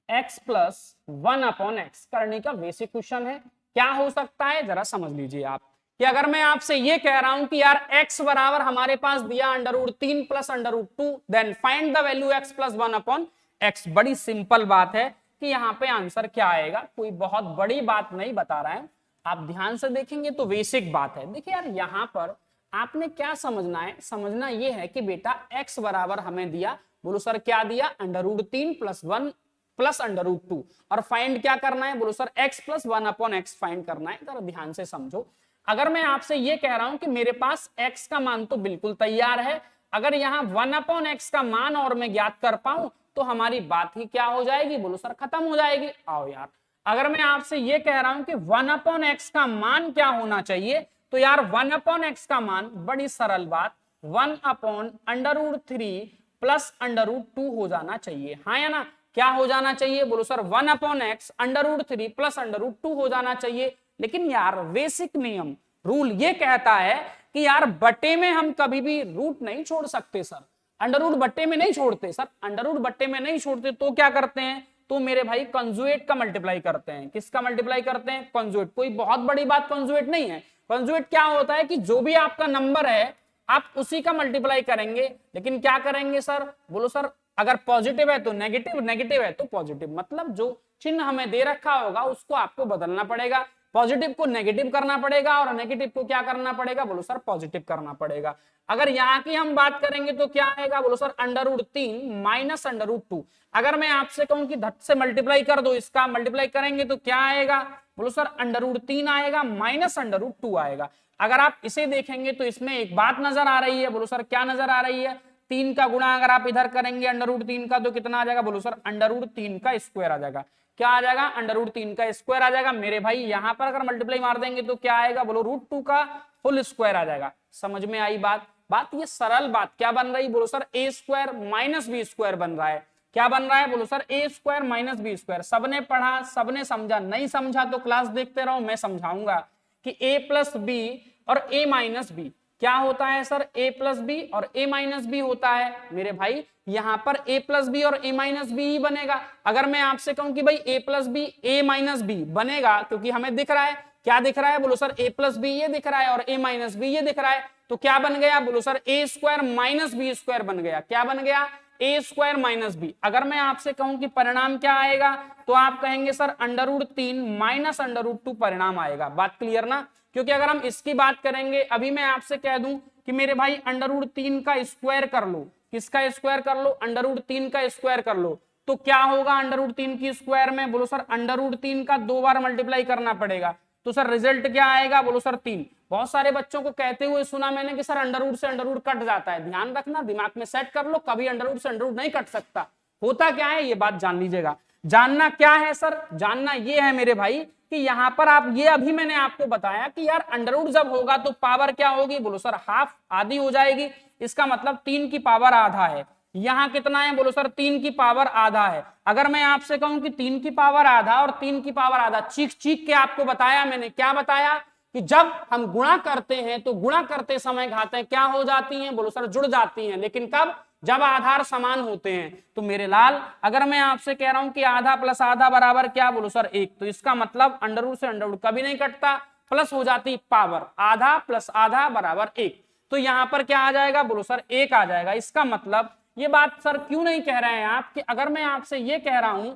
x plus 1/x। करने का बेसिक क्वेश्चन है। क्या हो सकता है जरा समझ लीजिए आप कि अगर मैं आपसे ये कह रहा हूं कि यार x बराबर हमारे पास दिया √3 plus √2 then find the value x plus 1/x। बड़ी सिंपल बात है कि यहाँ पे आंसर क्या आएगा। कोई बहुत बड़ी बात नहीं बता रहा है, आप ध्यान से देखेंगे तो बेसिक बात है। देखिए यार यहाँ पर आपने क्या समझना है? समझना ये है कि बेटा x बराबर हमें दिया, बोलो सर क्या दिया? √3 प्लस 1 प्लस √2 और फाइंड क्या करना है? बोलो sir x plus 1/x find करना है। जरा ध्यान से समझो। अगर मैं आपसे ये कह रहा हूं कि मेरे पास x का मान तो बिल्कुल तैयार है, अगर यहाँ 1/x का मान और मैं ज्ञात कर पाऊं तो हमारी बात ही क्या हो जाएगी? बोलो सर खत्म हो जाएगी। आओ यार अगर मैं आपसे ये कह रहा हूं कि 1/x का मान क्या होना चाहिए, तो यार 1/x का मान बड़ी सरल बात 1/√3 प्लस √2 हो जाना चाहिए। हाँ या ना? क्या हो जाना चाहिए? बोलो सर 1/x √3 प्लस √2 हो जाना चाहिए। लेकिन यार बेसिक नियम रूल ये कहता है कि यार बटे में हम कभी भी रूट नहीं छोड़ सकते सर। अंडर बट्टे में नहीं छोड़ते सर, अंडर बट्टे में नहीं छोड़ते तो क्या करते हैं? तो मेरे भाई कंजुएट का मल्टीप्लाई करते हैं। किसका मल्टीप्लाई करते हैं? कंजुएट। कोई बहुत बड़ी बात कंजुएट नहीं है। कंजुएट क्या होता है कि जो भी आपका नंबर है आप उसी का मल्टीप्लाई करेंगे। लेकिन क्या करेंगे सर? बोलो सर अगर पॉजिटिव है तो नेगेटिव, नेगेटिव है तो पॉजिटिव। मतलब जो चिन्ह हमें दे रखा होगा उसको आपको बदलना पड़ेगा। पॉजिटिव को नेगेटिव करना पड़ेगा और नेगेटिव को क्या करना पड़ेगा? बोलो सर पॉजिटिव करना पड़ेगा। अगर यहाँ की हम बात करेंगे तो क्या आएगा? बोलो सर √3 माइनस √2। अगर मैं आपसे कहूं कि धट से मल्टीप्लाई कर दो, इसका मल्टीप्लाई करेंगे तो क्या आएगा? बोलो सर √3 आएगा माइनस √2 आएगा। अगर आप इसे देखेंगे तो इसमें एक बात नजर आ रही है। बोलो सर क्या नजर आ रही है? 3 का गुणा अगर आप इधर करेंगे √3 का तो कितना आ जाएगा? बोलो सर √3 का स्क्वायर आ जाएगा। क्या आ जाएगा? √3 का स्क्वायर आ जाएगा। मेरे भाई यहाँ पर अगर मल्टीप्लाई मार देंगे तो क्या आएगा? बोलो √2 का फुल स्क्वायर आ जाएगा। समझ में आई बात? ये सरल बात क्या बन रही? बोलो सर a² माइनस b² बन रहा है। क्या बन रहा है? बोलो सर a² माइनस b²। सबने पढ़ा, सबने समझा। नहीं समझा तो क्लास देखते रहो, मैं समझाऊंगा कि a प्लस b और a माइनस b क्या होता है सर? a प्लस बी और a माइनस बी होता है। मेरे भाई यहां पर a प्लस बी और a माइनस बी ही बनेगा। अगर मैं आपसे कहूं कि भाई a plus B a minus B बनेगा, क्योंकि हमें दिख रहा है क्या दिख रहा है, बोलो सर a प्लस बी ये दिख रहा है और a माइनस बी ये दिख रहा है, तो क्या बन गया, बोलो sir a square minus b square बन गया। क्या बन गया, a स्क्वायर माइनस बी। अगर मैं आपसे कहूं कि परिणाम क्या आएगा, तो आप कहेंगे सर √3 माइनस √2 परिणाम आएगा। बात क्लियर ना, क्योंकि अगर हम इसकी बात करेंगे, अभी मैं आपसे कह दूं कि मेरे भाई √3 का स्क्वायर कर लो, किसका स्क्वायर कर लो, √3 का स्क्वायर कर लो, तो क्या होगा √3 की स्क्वायर में, बोलो सर √3 का 2 बार मल्टीप्लाई करना पड़ेगा, तो सर रिजल्ट क्या आएगा, बोलो सर 3। बहुत सारे बच्चों को कहते हुए सुना मैंने कि सर अंडर से अंडर कट जाता है। ध्यान रखना, दिमाग में सेट कर लो, कभी अंडर से अंडर नहीं कट सकता। होता क्या है, ये बात जान लीजिएगा। जानना क्या है सर, जानना ये है मेरे भाई कि यहां पर आप ये अभी मैंने आपको बताया कि यार अंडर जब होगा तो पावर क्या होगी, बोलो सर हाफ, आधी हो जाएगी। इसका मतलब 3 की पावर आधा है। यहां कितना है, बोलो सर 3 की पावर आधा है। अगर मैं आपसे कहूं कि 3 की पावर आधा और 3 की पावर आधा, चीख चीख के आपको बताया मैंने, क्या बताया कि जब हम गुणा करते हैं तो गुणा करते समय घातें क्या हो जाती हैं, बोलो सर जुड़ जाती हैं। लेकिन कब, जब आधार समान होते हैं। तो मेरे लाल, अगर मैं आपसे कह रहा हूं कि आधा प्लस आधा बराबर क्या, बोलो सर 1, तो इसका मतलब अंडर से अंडर कभी नहीं कटता, प्लस हो जाती पावर, आधा प्लस आधा बराबर 1। तो यहां पर क्या आ जाएगा, बोलो सर 1 आ जाएगा। इसका मतलब ये बात सर क्यों नहीं कह रहे हैं आप कि अगर मैं आपसे ये कह रहा हूं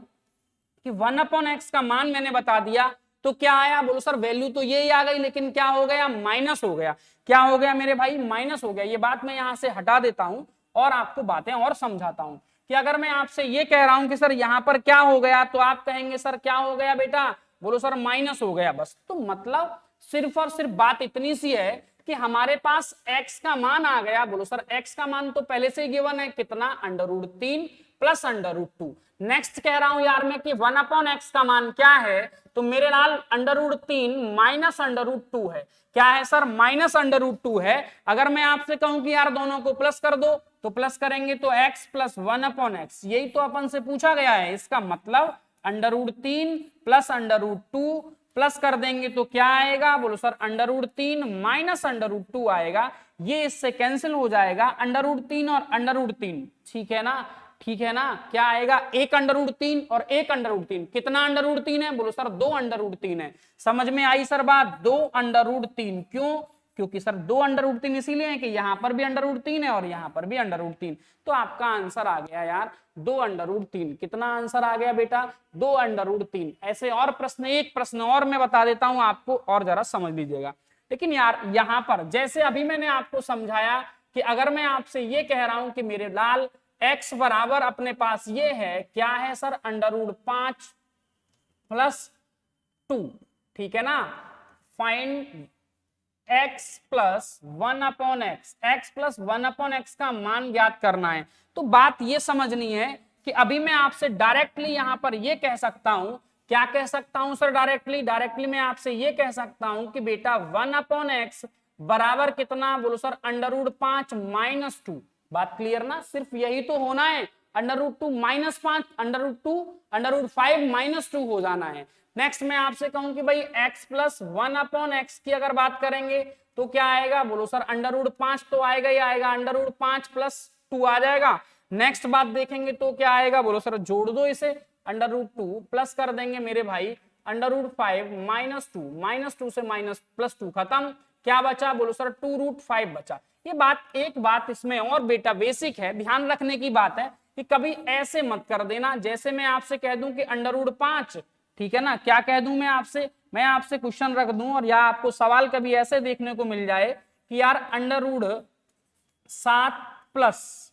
कि 1/x का मान मैंने बता दिया तो क्या आया, बोलो सर वैल्यू तो ये ही आ गई, लेकिन क्या हो गया, माइनस हो गया। क्या हो गया मेरे भाई, माइनस हो गया। ये बात मैं यहां से हटा देता हूं और आपको बातें और समझाता हूं कि अगर मैं आपसे ये कह रहा हूं कि सर यहां पर क्या हो गया, तो आप कहेंगे सर क्या हो गया बेटा, बोलो सर माइनस हो गया बस। तो मतलब सिर्फ और सिर्फ बात इतनी सी है कि हमारे पास x का मान आ गया। बोलो सर x का मान तो पहले से ही गिवन है, कितना, √3 प्लस √2। नेक्स्ट कह रहा हूं यार मैं कि 1/x का मान क्या है, तो मेरे लाल √3 माइनस √2 है। क्या है सर, माइनस √2 है। अगर मैं आपसे कहूं कि यार दोनों को प्लस कर दो, तो प्लस करेंगे तो x प्लस 1/x, यही तो अपन से पूछा गया है। इसका मतलब √3 प्लस √2 प्लस कर देंगे तो क्या आएगा, बोलो सर √3 माइनस √2 आएगा। ये इससे कैंसिल हो जाएगा, √3 और √3, ठीक है ना, ठीक है ना। क्या आएगा, एक √3 और एक √3, कितना √3 है, बोलो सर 2 √3 है। समझ में आई सर बात, 2 √3। क्यों, क्योंकि सर 2 √3 इसीलिए है कि यहां पर भी √3 है और यहां पर भी √3। तो आपका आंसर आ गया यार 2 √3। कितना आंसर आ गया बेटा, 2 √3। ऐसे और प्रश्न, एक प्रश्न और मैं बता देता हूं आपको, और जरा समझ लीजिएगा। लेकिन यार यहां पर जैसे अभी मैंने आपको समझाया कि अगर मैं आपसे ये कह रहा हूं कि मेरे लाल x बराबर अपने पास ये है, क्या है सर, √5 प्लस 2, ठीक है ना। Find x plus 1/x, x plus 1/x का मान ज्ञात करना है। तो बात ये समझनी है कि अभी मैं आपसे डायरेक्टली यहां पर ये कह सकता हूं, क्या कह सकता हूं सर, डायरेक्टली मैं आपसे ये कह सकता हूं कि बेटा 1/x बराबर कितना, बोलो सर √5 माइनस 2। बात क्लियर ना, सिर्फ यही तो होना है, √2 माइनस 5, √5 माइनस 2 हो जाना है। नेक्स्ट मैं आपसे कहूं कि भाई x प्लस 1/x की अगर बात करेंगे तो क्या आएगा, बोलो सर √5 तो आएगा ही आएगा, √5 प्लस 2 आ जाएगा। नेक्स्ट बात देखेंगे तो क्या आएगा, बोलो सर जोड़ दो इसे, √2 प्लस कर देंगे मेरे भाई √5 माइनस 2, माइनस 2 से माइनस प्लस 2 खत्म। क्या बचा, बोलो सर 2√5 बचा। ये बात, एक बात इसमें और बेटा बेसिक है, ध्यान रखने की बात है कि कभी ऐसे मत कर देना जैसे मैं आपसे कह दूं कि √5, ठीक है ना। क्या कह दूं मैं आपसे क्वेश्चन रख दूं और या आपको सवाल कभी ऐसे देखने को मिल जाए कि यार √7 प्लस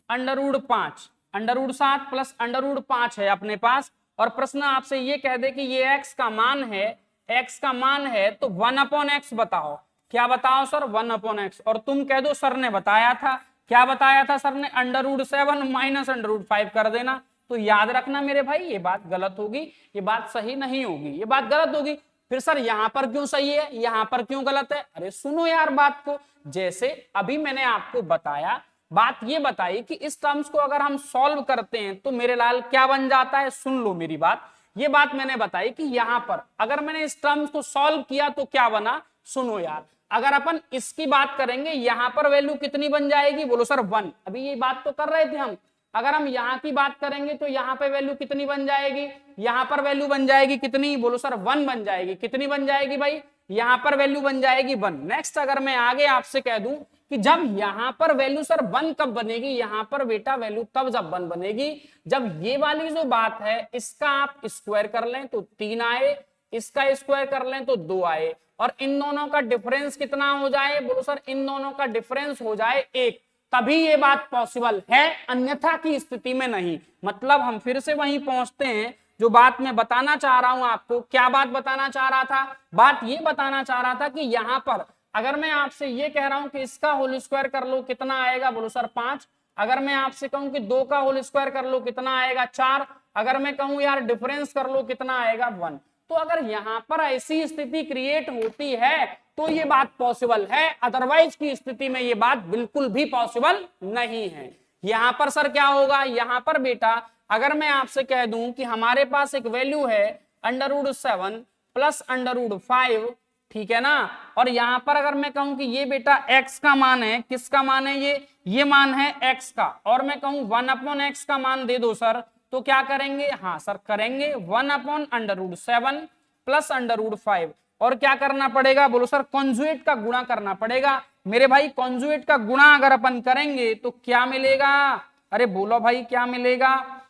√5, √7 प्लस √5 है अपने पास, और प्रश्न आपसे ये कह दे कि ये x का मान है, तो 1/x बताओ। क्या बताओ सर, 1/x, और तुम कह दो सर ने बताया था, क्या बताया था सर ने, √7 माइनस √5 कर देना। तो याद रखना मेरे भाई, ये बात गलत होगी, ये बात सही नहीं होगी, ये बात गलत होगी। फिर सर यहां पर क्यों सही है, यहां पर क्यों गलत है, अरे सुनो यार बात को। जैसे अभी मैंने आपको बताया, बात ये बताई कि इस टर्म्स को अगर हम सॉल्व करते हैं तो मेरे लाल क्या बन जाता है, सुन लो मेरी बात। ये बात मैंने बताई कि यहां पर अगर मैंने इस टर्म्स को सॉल्व किया तो क्या बना, सुनो यार। अगर अपन इसकी बात करेंगे, यहां पर वैल्यू कितनी बन जाएगी, बोलो सर 1। अभी ये बात तो कर रहे थे हम, अगर हम यहाँ की बात करेंगे तो यहाँ पे वैल्यू कितनी बन जाएगी, यहाँ पर वैल्यू बन जाएगी कितनी, बोलो सर 1 बन जाएगी। कितनी बन जाएगी भाई, यहाँ पर वैल्यू बन जाएगी 1। नेक्स्ट अगर मैं आगे आपसे कह दूं कि जब यहाँ पर वैल्यू सर 1 कब बनेगी, यहाँ पर बेटा वैल्यू तब जब 1 बनेगी जब ये वाली जो बात है इसका आप स्क्वायर कर लें तो 3 आए, इसका स्क्वायर कर लें तो 2 आए, और इन दोनों का डिफरेंस कितना हो जाए, बोलो सर इन दोनों का डिफरेंस हो जाए 1, तभी ये बात पॉसिबल है, अन्यथा की स्थिति में नहीं। मतलब हम फिर से वहीं पहुंचते हैं जो बात मैं बताना चाह रहा हूं आपको। क्या बात बताना चाह रहा था, बात ये बताना चाह रहा था कि यहां पर अगर मैं आपसे ये कह रहा हूं कि इसका होल स्क्वायर कर लो कितना आएगा, बोलो सर 5। अगर मैं आपसे कहूं कि 2 का होल स्क्वायर कर लो कितना आएगा 4। अगर मैं कहूं यार डिफरेंस कर लो कितना आएगा 1। तो अगर यहां पर ऐसी स्थिति क्रिएट होती है तो ये बात पॉसिबल है, अदरवाइज की स्थिति में ये बात बिल्कुल भी पॉसिबल नहीं है। यहां पर सर क्या होगा, यहां पर बेटा अगर मैं आपसे कह दूं कि हमारे पास एक वैल्यू है √7 प्लस √5, ठीक है ना, और यहां पर अगर मैं कहूं कि ये बेटा x का मान है, किसका मान है ये मान है x का, और मैं कहूं 1/x का मान दे दो सर, तो क्या करेंगे, हाँ सर करेंगे 1/√7 प्लस √5, और क्या करना पड़ेगा, बोलो सर कॉन्जुएट का गुणा करना पड़ेगा। मेरे भाई कॉन्जुएट का गुणा अगर अपन करेंगे तो क्या मिलेगा, अरे बोलो भाई क्या मिलेगा,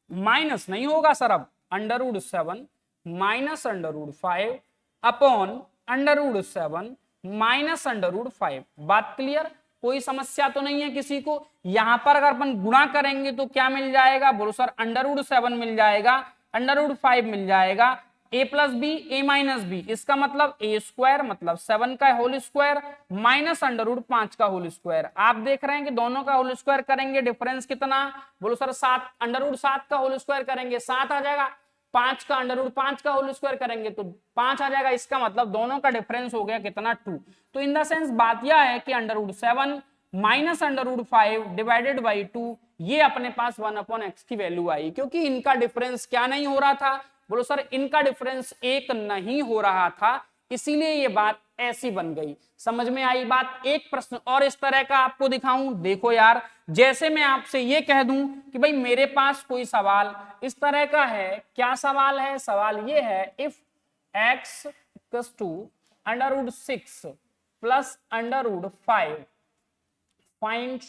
माइनस नहीं होगा सर, अब √7 माइनस √5 अपॉन √7 माइनस √5। बात क्लियर, कोई समस्या तो नहीं है किसी को। यहां पर अगर अपन गुणा करेंगे तो क्या मिल जाएगा, बोलो सर √7 मिल जाएगा, √5 मिल जाएगा, a plus b a minus b, इसका मतलब a² मतलब 7 का होल स्क्वायर माइनस √5 का होल स्क्वायर। आप देख रहे हैं कि दोनों का होल स्क्वायर करेंगे डिफरेंस कितना, बोलो सर 7, √7 का होल स्क्वायर करेंगे 7 आ जाएगा, 5 का √5 का होल स्क्वायर करेंगे तो 5 आ जाएगा, इसका मतलब दोनों का डिफरेंस हो गया कितना 2। तो इन द सेंस बात यह है कि √7 माइनस √5 डिवाइडेड बाई 2, ये अपने पास 1/x की वैल्यू आई, क्योंकि इनका डिफरेंस क्या नहीं हो रहा था, बोलो सर इनका डिफरेंस 1 नहीं हो रहा था, इसीलिए ये बात ऐसी बन गई। समझ में आई बात। एक प्रश्न और इस तरह का आपको दिखाऊं, देखो यार, जैसे मैं आपसे ये कह दूं कि भाई मेरे पास कोई सवाल इस तरह का है, क्या सवाल है, सवाल ये है if x = √6 plus √5 find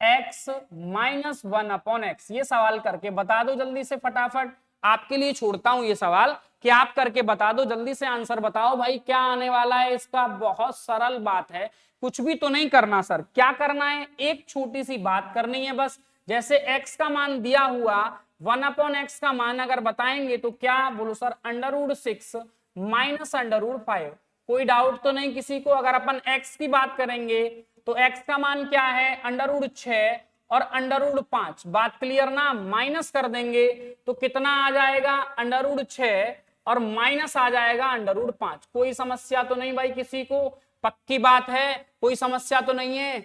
x minus 1/x, ये सवाल करके बता दो जल्दी से फटाफट। आपके लिए छोड़ता हूं ये सवाल कि आप करके बता दो, जल्दी से आंसर बताओ भाई क्या आने वाला है इसका। बहुत सरल बात है, कुछ भी तो नहीं करना सर, क्या करना है, एक छोटी सी बात करनी है बस। जैसे x का मान दिया हुआ, 1/x का मान अगर बताएंगे तो क्या, बोलो सर √6 माइनस √5। कोई डाउट तो नहीं किसी को। अगर अपन x की बात करेंगे तो x का मान क्या है, √6 और √5। बात क्लियर ना, माइनस कर देंगे तो कितना आ जाएगा, √6 और माइनस आ जाएगा √5। कोई समस्या तो नहीं भाई किसी को, पक्की बात है, कोई समस्या तो नहीं है।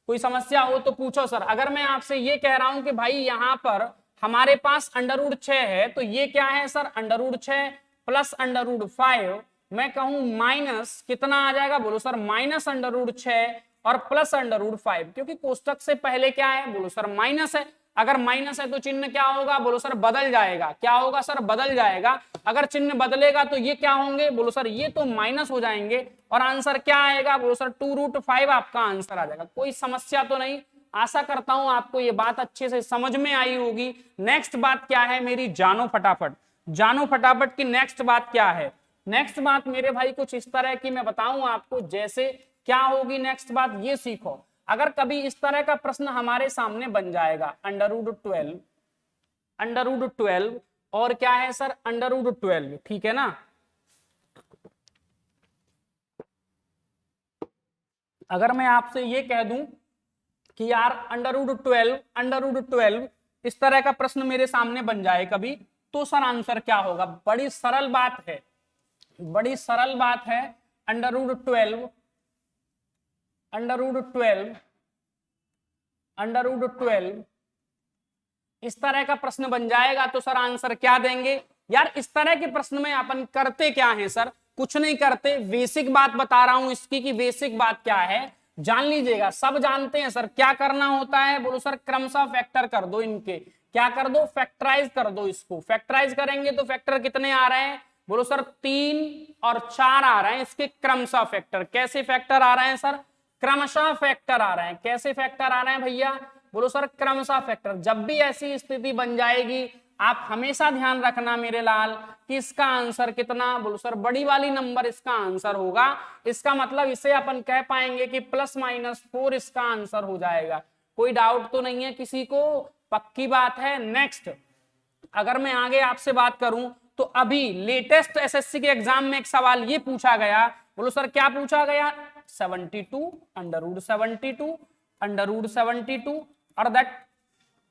कोई समस्या हो तो पूछो सर। अगर मैं आपसे ये कह रहा हूं कि भाई यहां पर हमारे पास √6 है तो ये क्या है सर, √6 प्लस √5, मैं कहूं माइनस कितना आ जाएगा, बोलो सर माइनस √6 और प्लस √5, क्योंकि कोष्टक से पहले क्या है, बोलो सर माइनस है। अगर माइनस है तो चिन्ह क्या होगा, बोलो सर बदल जाएगा। क्या होगा सर, बदल जाएगा। अगर चिन्ह बदलेगा तो ये क्या होंगे, बोलो सर ये तो माइनस हो जाएंगे, और आंसर क्या आएगा, बोलो सर 2√5 आपका आंसर आ जाएगा। कोई समस्या तो नहीं। आशा करता हूं आपको ये बात अच्छे से समझ में आई होगी। नेक्स्ट बात क्या है मेरी, जानो फटाफट, जानो फटाफट की नेक्स्ट बात क्या है। नेक्स्ट बात मेरे भाई कुछ इस तरह की मैं बताऊं आपको, जैसे क्या होगी नेक्स्ट बात, ये सीखो। अगर कभी इस तरह का प्रश्न हमारे सामने बन जाएगा, √12 और क्या है सर, √12, ठीक है ना। अगर मैं आपसे ये कह दूं कि यार √12 इस तरह का प्रश्न मेरे सामने बन जाए कभी, तो सर आंसर क्या होगा। बड़ी सरल बात है, बड़ी सरल बात है। √12 इस तरह का प्रश्न बन जाएगा तो सर आंसर क्या देंगे। यार इस तरह के प्रश्न में अपन करते क्या है सर, कुछ नहीं करते। बेसिक बात बता रहा हूं इसकी कि बेसिक बात क्या है, जान लीजिएगा, सब जानते हैं सर क्या करना होता है। बोलो सर क्रमशः फैक्टर कर दो, इनके क्या कर दो, फैक्टराइज कर दो। इसको फैक्टराइज करेंगे तो फैक्टर कितने आ रहे हैं, बोलो सर 3 और 4 आ रहे हैं इसके क्रमशः फैक्टर। कैसे फैक्टर आ रहे हैं सर, क्रमशः फैक्टर आ रहे हैं। कैसे फैक्टर आ रहे हैं भैया, बोलो सर क्रमशः फैक्टर। जब भी ऐसी स्थिति बन जाएगी आप हमेशा ध्यान रखना मेरे लाल कि इसका आंसर कितना, बोलो सर बड़ी वाली नंबर इसका आंसर होगा। इसका मतलब इसे अपन कह पाएंगे कि +-4 इसका आंसर हो जाएगा। कोई डाउट तो नहीं है किसी को, पक्की बात है। नेक्स्ट अगर मैं आगे आपसे बात करूं तो अभी लेटेस्ट एसएससी के एग्जाम में एक सवाल ये पूछा गया, बोलो सर क्या पूछा गया, 72 √72 और दैट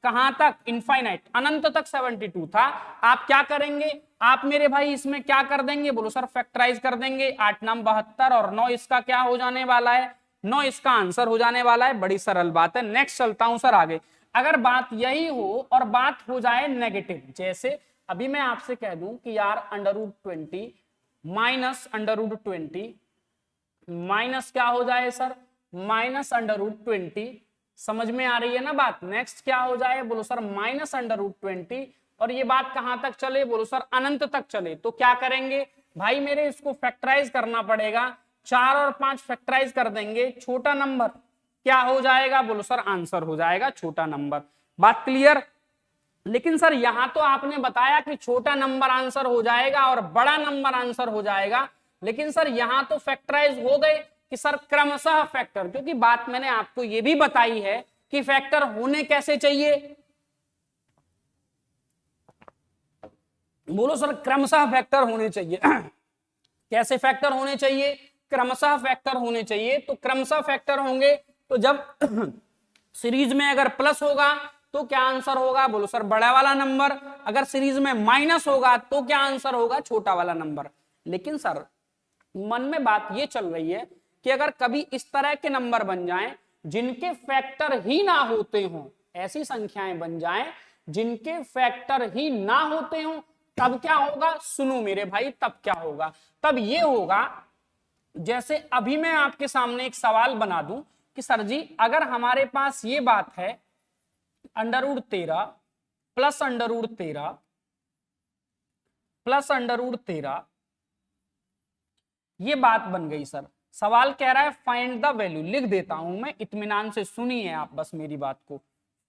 कहां तक, इनफाइनाइट, अनंत तक 72 था। आप क्या करेंगे, आप मेरे भाई इसमें क्या कर देंगे, बोलो सर फैक्टराइज कर देंगे। 8 9 72 और 9 इसका क्या हो जाने वाला है, 9 इसका आंसर हो जाने वाला है। बड़ी सरल बात है। नेक्स्ट चलता हूं सर आगे। अगर बात यही हो और बात हो जाए नेगेटिव, जैसे अभी मैं आपसे कह दूं कि यार √20 माइनस √20 माइनस क्या हो जाए सर, -√20, समझ में आ रही है ना बात। नेक्स्ट क्या हो जाए, बोलो सर -√20 और ये बात कहां तक चले, बोलो सर अनंत तक चले। तो क्या करेंगे भाई मेरे, इसको फैक्टराइज करना पड़ेगा। 4 और 5 फैक्टराइज कर देंगे, छोटा नंबर क्या हो जाएगा, बोलो सर आंसर हो जाएगा छोटा नंबर। बात क्लियर। लेकिन सर यहां तो आपने बताया कि छोटा नंबर आंसर हो जाएगा और बड़ा नंबर आंसर हो जाएगा, लेकिन सर यहां तो फैक्टराइज हो गए कि सर क्रमशः फैक्टर, क्योंकि बात मैंने आपको यह भी बताई है कि फैक्टर होने कैसे चाहिए, बोलो सर क्रमशः फैक्टर होने चाहिए। कैसे फैक्टर होने चाहिए, क्रमशः फैक्टर होने चाहिए। तो क्रमशः फैक्टर होंगे तो जब सीरीज में अगर प्लस होगा तो क्या आंसर होगा, बोलो सर बड़ा वाला नंबर। अगर सीरीज में माइनस होगा तो क्या आंसर होगा, छोटा वाला नंबर। लेकिन सर मन में बात ये चल रही है कि अगर कभी इस तरह के नंबर बन जाएं जिनके फैक्टर ही ना होते हों, ऐसी संख्याएं बन जाएं जिनके फैक्टर ही ना होते हों, तब क्या होगा, सुनो मेरे भाई तब क्या होगा। तब ये होगा, जैसे अभी मैं आपके सामने एक सवाल बना दूं कि सर जी अगर हमारे पास ये बात है √13 प्लस √13 प्लस √13, ये बात बन गई सर। सवाल कह रहा है फाइंड द वैल्यू, लिख देता हूं मैं, इत्मीनान से सुनिए आप बस मेरी बात को।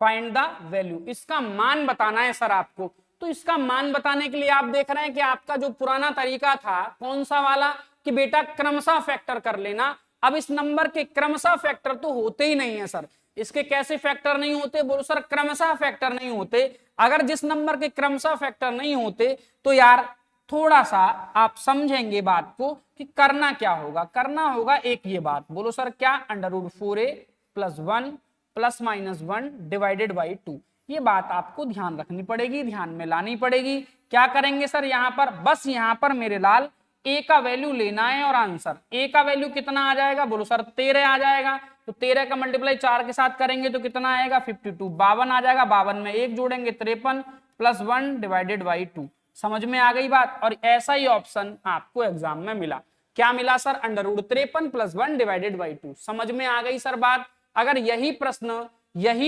फाइंड द वैल्यू, इसका मान बताना है सर आपको। तो इसका मान बताने के लिए आप देख रहे हैं कि आपका जो पुराना तरीका था कौन सा वाला, कि बेटा क्रमशः फैक्टर कर लेना। अब इस नंबर के क्रमशः फैक्टर तो होते ही नहीं है सर। इसके कैसे फैक्टर नहीं होते, बोलो सर क्रमशः फैक्टर नहीं होते। अगर जिस नंबर के क्रमशः फैक्टर नहीं होते तो यार थोड़ा सा आप समझेंगे बात को कि करना क्या होगा। करना होगा एक ये बात, बोलो सर क्या, √4a + 1 ± 1 डिवाइडेड बाई 2। ये बात आपको ध्यान रखनी पड़ेगी, ध्यान में लानी पड़ेगी। क्या करेंगे सर यहाँ पर, बस यहाँ पर मेरे लाल a का वैल्यू लेना है और आंसर। a का वैल्यू कितना आ जाएगा, बोलो सर 13 आ जाएगा। तो 13 का मल्टीप्लाई 4 के साथ करेंगे तो कितना आएगा, 52, 52 आ जाएगा। 52 में 1 जोड़ेंगे 53 + 1 डिवाइडेड बाई 2। समझ में आ गई बात। और ऐसा ही ऑप्शन आपको एग्जाम में मिला, क्या मिला सर, √53 + 1 डिवाइडेड बाई 2। समझ में आ गई सर बात। अगर यही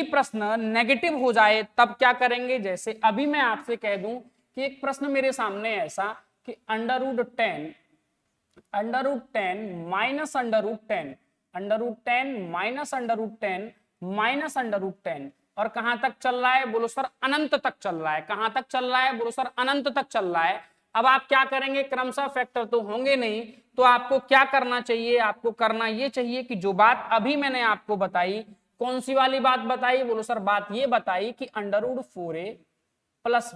प्रश्न नेगेटिव हो जाए तब क्या करेंगे, जैसे अभी मैं आपसे कह दूं कि एक प्रश्न मेरे सामने ऐसा कि √10 माइनस √10 माइनस √10 और कहां तक चल रहा है, बोलो सर अनंत तक चल रहा है। कहां तक चल रहा है, बोलो सर अनंत तक चल रहा है। अब आप क्या करेंगे, क्रमशः फैक्टर तो होंगे नहीं, तो आपको क्या करना चाहिए, आपको करना ये चाहिए कि जो बात अभी मैंने आपको बताई, कौन सी वाली बात बताई, बोलो सर बात ये बताई कि √4a +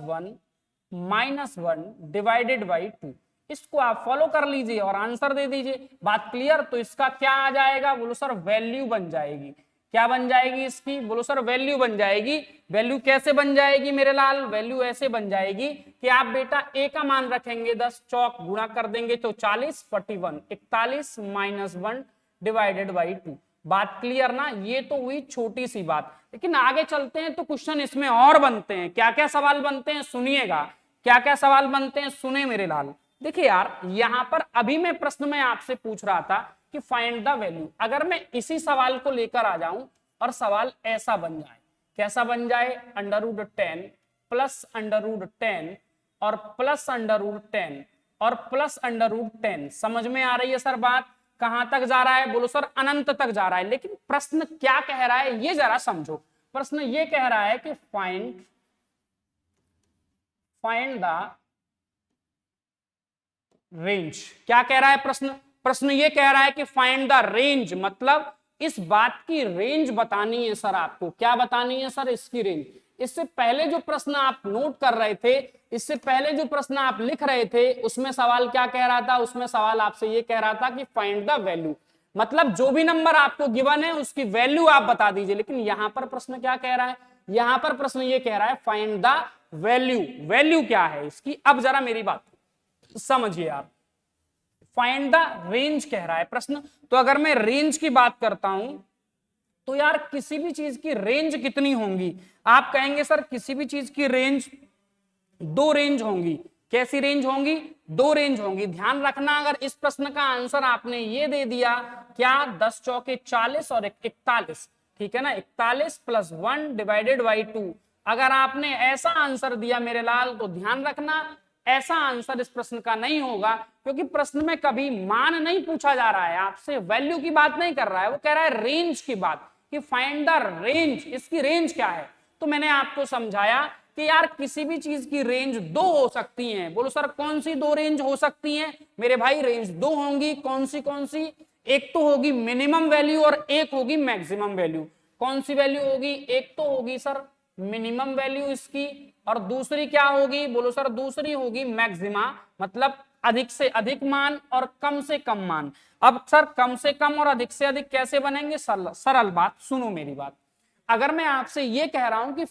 1 - 1 डिवाइडेड बाई 2, इसको आप फॉलो कर लीजिए और आंसर दे दीजिए। बात क्लियर। तो इसका क्या आ जाएगा, बोलो सर वैल्यू बन जाएगी। क्या बन जाएगी इसकी, बोलो सर वैल्यू बन जाएगी। वैल्यू कैसे बन जाएगी मेरे लाल, वैल्यू ऐसे बन जाएगी कि आप बेटा a का मान रखेंगे 10, चौक गुणा कर देंगे तो 40, 41, 41 - 1 डिवाइडेड बाई 2। बात क्लियर ना। ये तो हुई छोटी सी बात, लेकिन आगे चलते हैं तो क्वेश्चन इसमें और बनते हैं। क्या क्या सवाल बनते हैं सुनिएगा, क्या क्या सवाल बनते हैं सुने मेरे लाल। देखिए यार यहाँ पर अभी मैं प्रश्न में आपसे पूछ रहा था कि फाइंड द वैल्यू। अगर मैं इसी सवाल को लेकर आ जाऊं और सवाल ऐसा बन जाए, कैसा बन जाए, √10 प्लस √10 और प्लस √10 और प्लस √10, समझ में आ रही है सर बात? कहां तक जा रहा है? बोलो सर अनंत तक जा रहा है। लेकिन प्रश्न क्या कह रहा है ये जरा समझो। प्रश्न ये कह रहा है कि फाइंड द रेंज। क्या कह रहा है प्रश्न? प्रश्न ये कह रहा है कि फाइंड द रेंज, मतलब इस बात की रेंज बतानी है सर आपको। क्या बतानी है सर? इसकी रेंज। इससे पहले जो प्रश्न आप नोट कर रहे थे, इससे पहले जो प्रश्न आप लिख रहे थे, उसमें सवाल क्या कह रहा था? उसमें सवाल आपसे ये कह रहा था कि फाइंड द वैल्यू, मतलब जो भी नंबर आपको गिवन है उसकी वैल्यू आप बता दीजिए। लेकिन यहां पर प्रश्न क्या कह रहा है? यहां पर प्रश्न ये कह रहा है फाइंड द वैल्यू। वैल्यू क्या है इसकी? अब जरा मेरी बात समझिए आप। फाइंड द रेंज कह रहा है प्रश्न। तो अगर मैं रेंज की बात करता हूं तो यार किसी भी चीज की रेंज कितनी होंगी? आप कहेंगे सर किसी भी चीज की रेंज दो रेंज होंगी। कैसी रेंज होंगी? दो रेंज होंगी। ध्यान रखना, अगर इस प्रश्न का आंसर आपने ये दे दिया, क्या 10 चौके 40 और 41, ठीक है ना, 41 + 1 डिवाइडेड बाई 2, अगर आपने ऐसा आंसर दिया मेरे लाल, तो ध्यान रखना ऐसा आंसर इस प्रश्न का नहीं होगा, क्योंकि प्रश्न में कभी मान नहीं पूछा जा रहा है आपसे, वैल्यू की बात नहीं कर रहा है, वो कह रहा है रेंज की बात, कि फाइंड द रेंज, इसकी रेंज क्या है। तो मैंने आपको समझाया कि यार किसी भी चीज की रेंज दो हो सकती हैं। बोलो सर कौन सी दो रेंज हो सकती हैं? मेरे भाई रेंज दो होंगी। कौन सी कौन सी? एक तो होगी मिनिमम वैल्यू और एक होगी मैक्सिमम वैल्यू। कौन सी वैल्यू होगी? एक तो होगी सर मिनिमम वैल्यू इसकी, और दूसरी क्या होगी? बोलो सर दूसरी होगी मैक्सिमा, मतलब अधिक से अधिक मान और कम से कम मान। अब सर कम से कम और अधिक से अधिक कैसे बनेंगे? सरल बात, सुनो मेरी बात। अगर मैं आपसे ये कह रहा हूं कि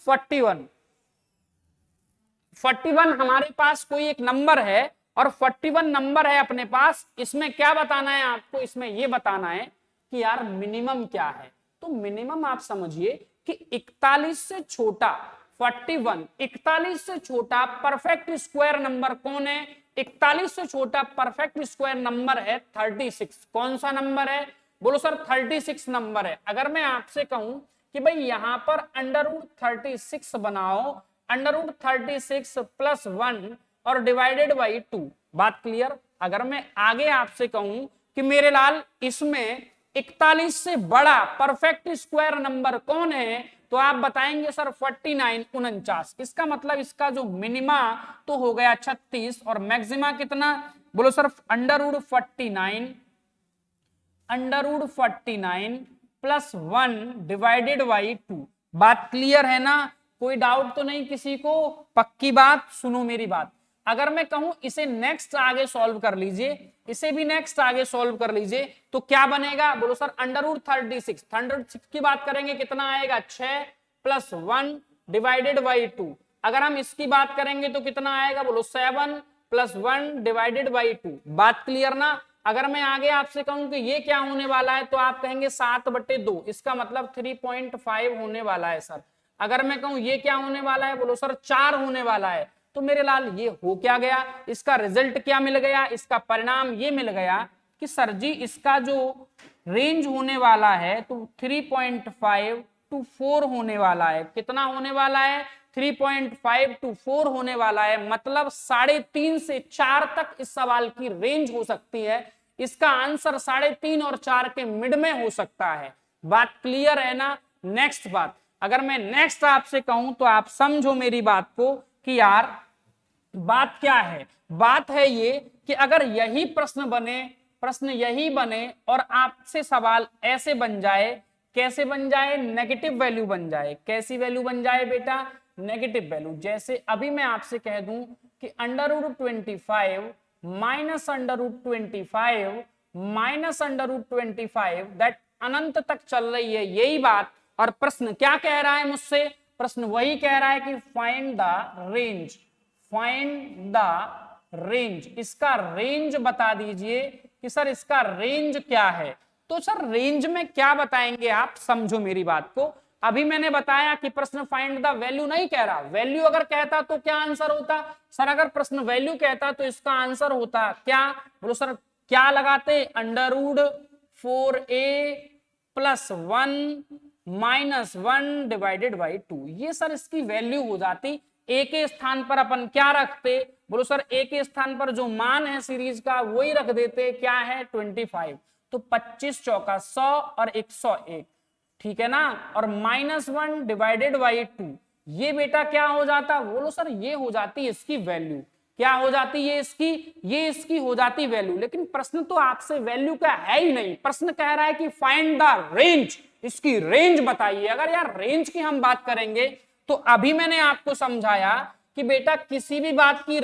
41 हमारे पास कोई एक नंबर है और 41 नंबर है अपने पास, इसमें क्या बताना है आपको? इसमें यह बताना है कि यार मिनिमम क्या है। तो मिनिमम आप समझिए कि 41 से छोटा 41, 41 से छोटा परफेक्ट स्क्वायर नंबर कौन है? 41 से छोटा परफेक्ट स्क्वायर नंबर है 36। कौन सा नंबर है? बोलो सर 36 नंबर है। अगर मैं आपसे कहूं कि भाई यहां पर √36 बनाओ, √36 + 1 और डिवाइडेड बाई 2, बात क्लियर। अगर मैं आगे आपसे कहूं कि मेरे लाल इसमें 41 से बड़ा परफेक्ट स्क्वायर नंबर कौन है, तो आप बताएंगे सर 49, 49। इसका मतलब इसका जो मिनिमा तो हो गया 36 और मैक्सिमा कितना? बोलो सर √49 + 1 डिवाइडेड बाई 2। बात क्लियर है ना? कोई डाउट तो नहीं किसी को? पक्की बात? सुनो मेरी बात। अगर मैं कहूं इसे नेक्स्ट आगे सॉल्व कर लीजिए, इसे भी नेक्स्ट आगे सॉल्व कर लीजिए, तो क्या बनेगा? बोलो सर √36 की बात करेंगे कितना आएगा? 6 + 1 डिवाइडेड बाई 2। अगर हम इसकी बात करेंगे तो कितना आएगा? बोलो 7 + 1 डिवाइडेड बाई 2। बात क्लियर ना? अगर मैं आगे आपसे कहूं कि ये क्या होने वाला है, तो आप कहेंगे 7/2, इसका मतलब 3.5 होने वाला है सर। अगर मैं कहूं ये क्या होने वाला है, बोलो सर 4 होने वाला है। तो मेरे लाल ये हो क्या गया? इसका रिजल्ट क्या मिल गया? इसका परिणाम ये मिल गया कि सर जी इसका जो रेंज होने वाला है तो 3.5 to 4 होने वाला है। कितना होने वाला है? 3.5 to 4 होने वाला है। मतलब 3.5 से 4 तक इस सवाल की रेंज हो सकती है। इसका आंसर 3.5 और 4 के मिड में हो सकता है। बात क्लियर है ना? नेक्स्ट बात, अगर मैं नेक्स्ट आपसे कहूं तो आप समझो मेरी बात को कि यार बात क्या है। बात है ये कि अगर यही प्रश्न यही बने और आपसे सवाल ऐसे बन जाए, कैसे बन जाए? नेगेटिव वैल्यू बन जाए। कैसी वैल्यू बन जाए बेटा? Negative value. जैसे अभी मैं आपसे कह दूं कि √25 -√25 दैट अनंत तक चल रही है यही बात। और प्रश्न क्या कह रहा है मुझसे? प्रश्न वही कह रहा है कि find the range, find the range, इसका रेंज बता दीजिए कि सर इसका रेंज क्या है। तो सर रेंज में क्या बताएंगे आप? समझो मेरी बात को। अभी मैंने बताया कि प्रश्न फाइंड द वैल्यू नहीं कह रहा। वैल्यू अगर कहता तो क्या आंसर होता? सर अगर प्रश्न वैल्यू कहता तो इसका आंसर होता क्या? बोलो सर क्या लगाते? 4a plus 1 minus 1 divided by 2। ये सर इसकी वैल्यू हो जाती। ए के स्थान पर अपन क्या रखते, बोलो सर ए के स्थान पर जो मान है सीरीज का वही रख देते, क्या है 25। तो 25 चौका 100 और 101, ठीक है ना। और -1 डिवाइडेड बाई 2, ये बेटा क्या हो जाता, बोलो सर ये हो जाती इसकी वैल्यू। क्या हो जाती ये इसकी हो जाती वैल्यू। लेकिन प्रश्न तो आपसे वैल्यू का है ही नहीं, प्रश्न कह रहा है कि फाइंड द रेंज, इसकी रेंज बताइए। अगर यार रेंज की हम बात करेंगे तो अभी मैंने आपको समझाया कि बेटा किसी भी बात की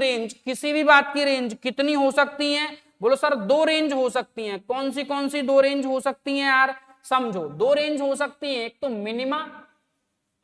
रेंज कितनी हो सकती है, बोलो सर 2 रेंज हो सकती हैं। कौन सी 2 रेंज हो सकती हैं यार, समझो 2 रेंज हो सकती है, एक तो मिनिमा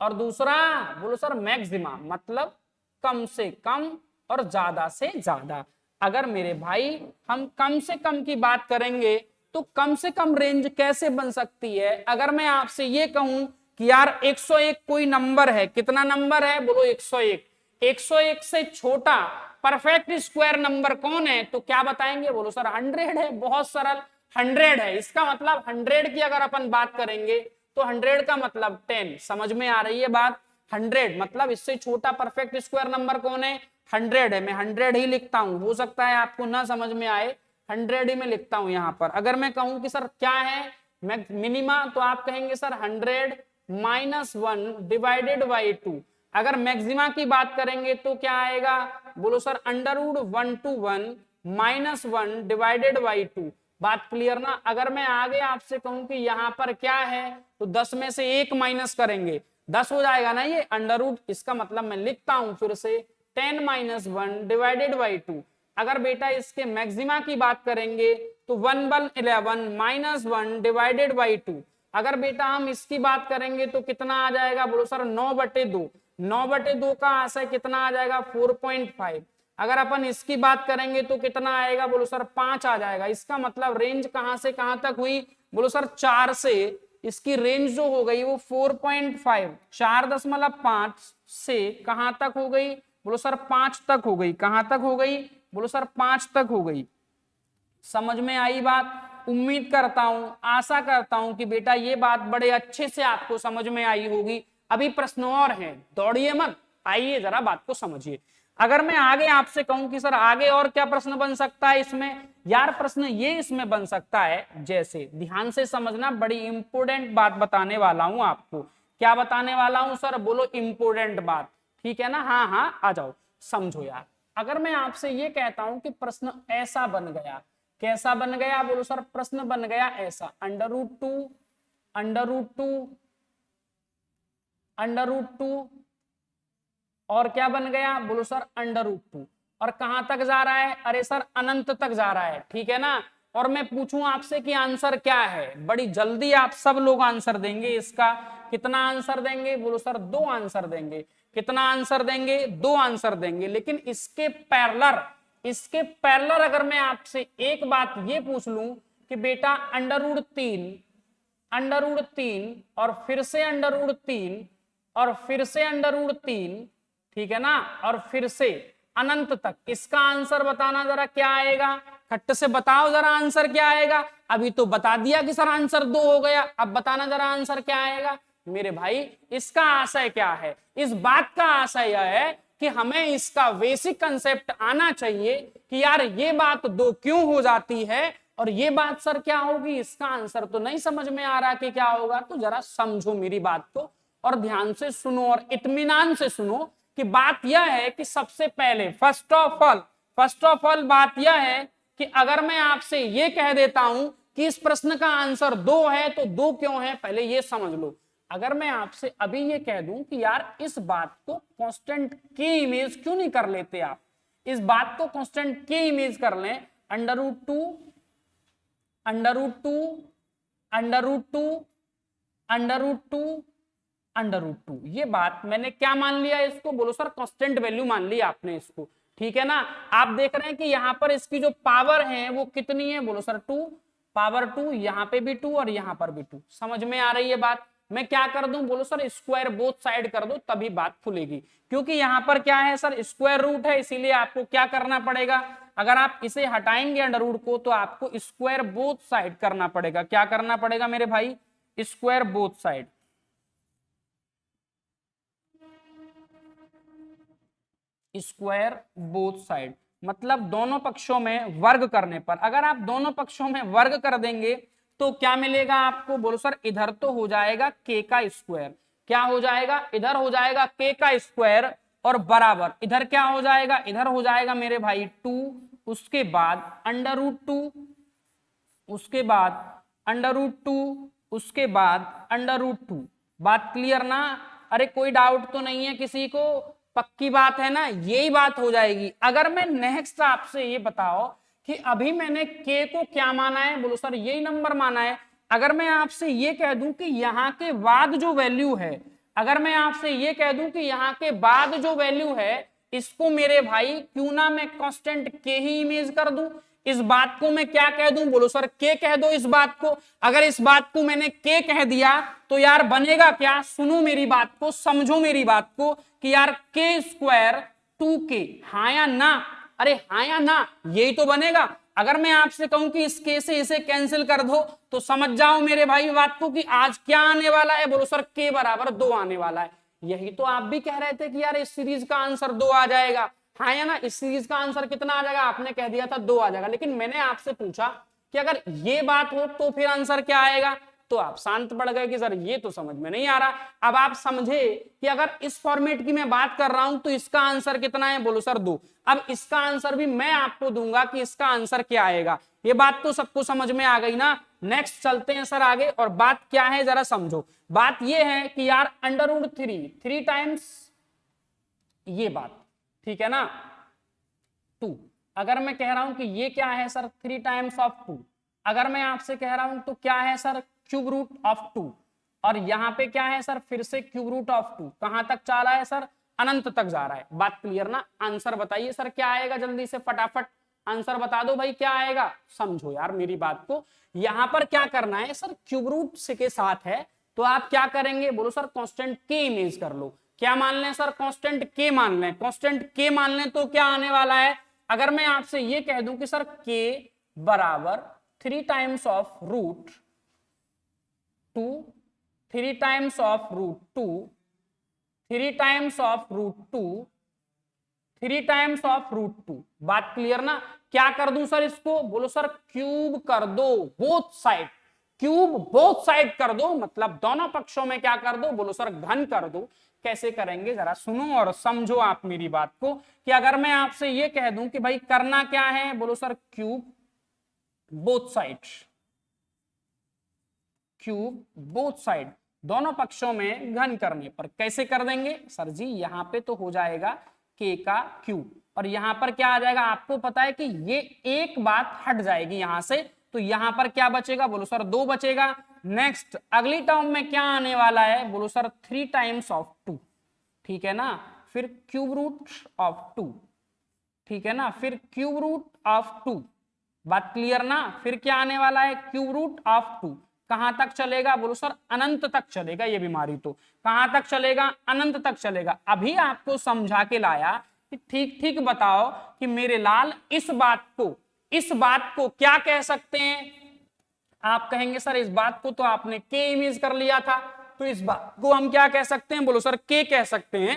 और दूसरा बोलो सर मैक्सिमा, मतलब कम से कम और ज्यादा से ज्यादा। अगर मेरे भाई हम कम से कम की बात करेंगे तो कम से कम रेंज कैसे बन सकती है। अगर मैं आपसे ये कहूं कि यार 101 कोई नंबर है, कितना नंबर है, बोलो 101। 101 से छोटा परफेक्ट स्क्वायर नंबर कौन है, तो क्या बताएंगे, बोलो सर 100 है। बहुत सरल, 100 है। इसका मतलब 100 की अगर अपन बात करेंगे तो 100 का मतलब 10। समझ में आ रही है बात। 100 मतलब इससे छोटा परफेक्ट स्क्वायर नंबर कौन है, 100 है। मैं 100 ही लिखता हूं, हो सकता है आपको ना समझ में आए, 100 ही मैं लिखता हूं यहां पर। अगर मैं कहूं कि सर क्या है मिनिमा, तो आप कहेंगे सर 100 माइनस 1 डिवाइडेड बाई 2। अगर मैक्सिमा की बात करेंगे तो क्या आएगा, बोलो sir √1 to 1 minus 1 divided by 2। बात क्लियर ना। अगर मैं आगे आपसे कहूं कि यहाँ पर क्या है, तो 10 में से 1 माइनस करेंगे 10 हो जाएगा ना ये अंडर, इसका मतलब मैं लिखता हूं फिर से 10 माइनस 1 डिवाइडेड बाई 2। अगर बेटा इसके मैक्सिमा की बात करेंगे तो 1 1 11 माइनस 1 डिवाइडेड बाई 2। अगर बेटा हम इसकी बात करेंगे तो कितना आ जाएगा, बोलो सर 9/2। 9/2 का आशय कितना आ जाएगा, 4.5। अगर अपन इसकी बात करेंगे तो कितना आएगा, बोलो सर 5 आ जाएगा। इसका मतलब रेंज कहां से कहां तक हुई, बोलो सर 4 से इसकी रेंज जो हो गई वो 4.5, 4.5 से कहां तक हो गई, बोलो सर 5 तक हो गई। कहां तक हो गई, बोलो सर 5 तक हो गई। समझ में आई बात। उम्मीद करता हूं, आशा करता हूं कि बेटा ये बात बड़े अच्छे से आपको समझ में आई होगी। अभी प्रश्न और हैं, दौड़िए मत, आइए जरा बात को समझिए। अगर मैं आगे आपसे कहूं कि सर आगे और क्या प्रश्न बन सकता है इसमें, यार प्रश्न ये इसमें बन सकता है, जैसे ध्यान से समझना, बड़ी इंपोर्टेंट बात बताने वाला हूं आपको। क्या बताने वाला हूं सर, बोलो इंपोर्टेंट बात, ठीक है ना। हाँ हाँ आ जाओ, समझो यार। अगर मैं आपसे ये कहता हूं कि प्रश्न ऐसा बन गया, कैसा बन गया, बोलो सर प्रश्न बन गया ऐसा, √2 और क्या बन गया, बोलो सर √2। और कहां तक जा रहा है, अरे सर अनंत तक जा रहा है, ठीक है ना। और मैं पूछूं आपसे कि आंसर क्या है, बड़ी जल्दी आप सब लोग आंसर देंगे इसका। कितना आंसर देंगे, बोलो सर 2 आंसर देंगे। कितना आंसर देंगे, 2 आंसर देंगे। लेकिन इसके पैरेलल अगर मैं आपसे एक बात ये पूछ लूं कि बेटा √3 और फिर से √3 और फिर से √3, ठीक है ना, और फिर से अनंत तक, इसका आंसर बताना जरा क्या आएगा, खट्ट से बताओ जरा आंसर क्या आएगा। अभी तो बता दिया कि सर आंसर 2 हो गया, अब बताना जरा आंसर क्या आएगा। मेरे भाई इसका आशय क्या है, इस बात का आशय यह है कि हमें इसका बेसिक कंसेप्ट आना चाहिए कि यार ये बात 2 क्यों हो जाती है और ये बात सर क्या होगी। इसका आंसर तो नहीं समझ में आ रहा कि क्या होगा, तो जरा समझो मेरी बात को और ध्यान से सुनो और इत्मीनान से सुनो कि बात यह है कि सबसे पहले फर्स्ट ऑफ ऑल बात यह है कि अगर मैं आपसे ये कह देता हूं कि इस प्रश्न का आंसर 2 है तो 2 क्यों है, पहले ये समझ लो। अगर मैं आपसे अभी ये कह दूं कि यार इस बात को कांस्टेंट की इमेज क्यों नहीं कर लेते आप, इस बात को कांस्टेंट की इमेज कर लें, √2 ये बात मैंने क्या मान लिया इसको, बोलो सर कांस्टेंट वैल्यू मान ली आपने इसको, ठीक है ना। आप देख रहे हैं कि यहाँ पर इसकी जो पावर है वो कितनी है, बोलो सर 2 पावर 2, यहाँ पे भी 2 और यहाँ पर भी 2। समझ में आ रही है बात। मैं क्या कर दूं, बोलो सर स्क्वायर बोथ साइड कर दो तभी बात खुलेगी, क्योंकि यहाँ पर क्या है सर स्क्वायर रूट है, इसीलिए आपको क्या करना पड़ेगा, अगर आप इसे हटाएंगे अंडर रूट को तो आपको स्क्वायर बोथ साइड करना पड़ेगा। क्या करना पड़ेगा मेरे भाई? Square both side. Square both side मतलब दोनों पक्षों में वर्ग करने पर। अगर आप दोनों पक्षों में वर्ग कर देंगे तो क्या मिलेगा आपको? बोलो सर इधर तो हो जाएगा k का स्क्वायर। क्या हो जाएगा? इधर हो जाएगा k का स्क्वायर और बराबर इधर क्या हो जाएगा? इधर हो जाएगा मेरे भाई 2, उसके बाद अंडर रूट 2, उसके बाद अंडर रूट 2, उसके बाद अंडर रूट 2। बात क्लियर ना? अरे कोई डाउट तो नहीं है किसी को? पक्की बात है ना? यही बात हो जाएगी। अगर मैं नेक्स्ट आपसे ये बताओ कि अभी मैंने k को क्या माना है? बोलो सर यही नंबर माना है। अगर मैं आपसे ये कह दूं कि यहाँ के बाद जो वैल्यू है, अगर मैं आपसे ये कह दूं कि यहाँ के बाद जो वैल्यू है इसको मेरे भाई क्यों ना मैं कांस्टेंट k ही इमेज कर दूं। इस बात को मैं क्या कह दूं? बोलो सर k कह दो इस बात को। अगर इस बात को मैंने k कह दिया तो यार बनेगा क्या? सुनो मेरी बात को, समझो मेरी बात को कि यार k स्क्वायर 2k, हाँ या ना? अरे हाँ या ना? यही तो बनेगा। अगर मैं आपसे कहूं कि इस k से इसे कैंसिल कर दो तो समझ जाओ मेरे भाई बात को कि आज क्या आने वाला है? बोलो सर k बराबर 2 आने वाला है। यही तो आप भी कह रहे थे कि यार इस सीरीज का आंसर 2 आ जाएगा, हाँ या ना? इस सीरीज का आंसर कितना आ जाएगा? आपने कह दिया था 2 आ जाएगा। लेकिन मैंने आपसे पूछा कि अगर ये बात हो तो फिर आंसर क्या आएगा? तो आप शांत पड़ गए कि सर ये तो समझ में नहीं आ रहा। अब आप समझे कि अगर इस फॉर्मेट की मैं बात कर रहा हूं तो इसका आंसर कितना है? बोलो सर 2। अब इसका आंसर भी मैं आपको दूंगा कि इसका आंसर क्या आएगा। ये बात तो सबको समझ में आ गई ना? नेक्स्ट चलते हैं सर आगे। और बात क्या है जरा समझो। बात ये है कि यार अंडर रूट 3 टाइम्स ये बात, ठीक है ना, 2। अगर मैं कह रहा हूं कि ये क्या है सर? 3 times of 2। अगर मैं आपसे कह रहा हूं तो क्या है सर? Cube root of 2। और यहां पे क्या है सर? फिर से क्यूब रूट ऑफ 2। कहां तक जा रहा है सर? अनंत तक जा रहा है। बात क्लियर ना? आंसर बताइए सर क्या आएगा? जल्दी से फटाफट आंसर बता दो भाई, क्या आएगा? समझो यार मेरी बात को। यहां पर क्या करना है सर? क्यूब रूट से के साथ है तो आप क्या करेंगे? बोलो सर कांस्टेंट k इमेज कर लो। क्या मान लें सर? कांस्टेंट k मान लें। कांस्टेंट k मान लें तो क्या आने वाला है? अगर मैं आपसे ये कह दूं कि सर k बराबर 3 times of root 2, 3 times of root 2, 3 times of root 2, 3 times of root 2। बात क्लियर ना? क्या कर दूं सर इसको? बोलो सर क्यूब कर दो both side. Cube both side कर दो मतलब दोनों पक्षों में क्या कर दो? बोलो सर घन कर दो। कैसे करेंगे जरा सुनो और समझो आप मेरी बात को कि अगर मैं आपसे ये कह दूं कि भाई करना क्या है? बोलो sir cube both side, cube both side, दोनों पक्षों में घन करने पर कैसे कर देंगे सर जी? यहां पे तो हो जाएगा k का क्यूब और यहां पर क्या आ जाएगा? आपको पता है कि ये एक बात हट जाएगी यहां से, तो यहां पर क्या बचेगा? बोलो सर 2 बचेगा। नेक्स्ट अगली टर्म में क्या आने वाला है? बोलो सर 3 टाइम्स ऑफ 2, ठीक है ना? फिर क्यूब रूट ऑफ 2, ठीक है ना? फिर क्यूब रूट ऑफ 2। बात क्लियर ना? फिर क्या आने वाला है? Cube root of 2। कहां तक चलेगा? बोलो सर अनंत तक चलेगा। ये बीमारी तो कहां तक चलेगा? अनंत तक चलेगा। अभी आपको समझा के लाया कि ठीक ठीक बताओ कि मेरे लाल इस बात को क्या कह सकते हैं? आप कहेंगे सर इस बात को तो आपने के इमेज कर लिया था, तो इस बात को हम क्या कह सकते हैं? बोलो सर के कह सकते हैं।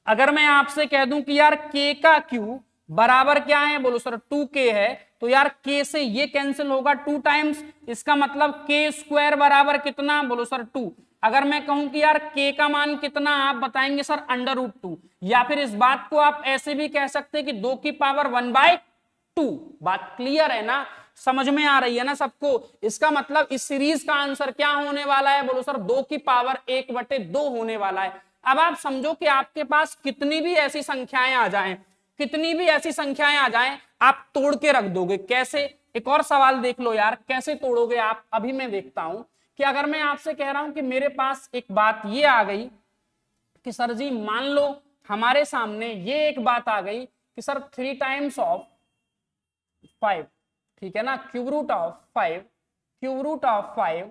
अगर मैं आपसे कह दूं कि यार k का क्यूब बराबर क्या है? बोलो सर 2k है, तो यार k से ये कैंसिल होगा 2 टाइम्स। इसका मतलब k स्क्वायर बराबर कितना? बोलो सर 2। अगर मैं कहूं कि यार k का मान कितना, आप बताएंगे सर अंडर रूट 2। या फिर इस बात को आप ऐसे भी कह सकते हैं कि 2 की पावर 1/2। बात क्लियर है ना? समझ में आ रही है ना सबको? इसका मतलब इस सीरीज का आंसर क्या होने वाला है? बोलो सर 2 की पावर 1/2 होने वाला है। अब आप समझो कि आपके पास कितनी भी ऐसी संख्याएं आ जाएं, कितनी भी ऐसी संख्याएं आ जाएं, आप तोड़ के रख दोगे। कैसे? एक और सवाल देख लो यार, कैसे तोड़ोगे आप? अभी मैं देखता हूं कि अगर मैं आपसे कह रहा हूं कि मेरे पास एक बात ये आ गई कि सर जी मान लो हमारे सामने ये एक बात आ गई कि सर 3 टाइम्स ऑफ 5, ठीक है ना? Cube root of 5, cube root of 5,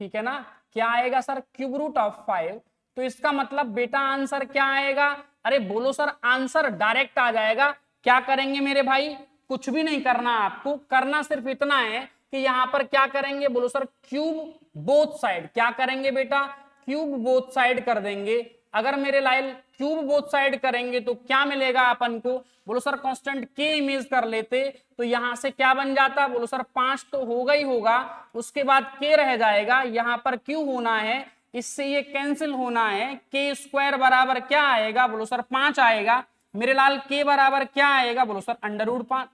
ठीक है ना? क्या आएगा सर? Cube root of 5। तो इसका मतलब बेटा आंसर क्या आएगा? अरे बोलो सर आंसर डायरेक्ट आ जाएगा। क्या करेंगे मेरे भाई? कुछ भी नहीं करना, आपको करना सिर्फ इतना है कि यहाँ पर क्या करेंगे, बोलो सर क्यूब बोथ साइड। क्या करेंगे बेटा, क्यूब बोथ साइड कर देंगे। अगर मेरे लाइल क्यूब बोथ साइड करेंगे तो क्या मिलेगा अपन को, बोलो सर कांस्टेंट के इमेज कर लेते तो यहां से क्या बन जाता, बोलो सर 5 तो होगा ही होगा, उसके बाद के रह जाएगा, यहाँ पर क्यू होना है, इससे ये कैंसिल होना है, के स्क्वायर बराबर क्या आएगा, बोलो सर 5 आएगा। मेरे लाल के बराबर क्या आएगा, बोलो सर √5।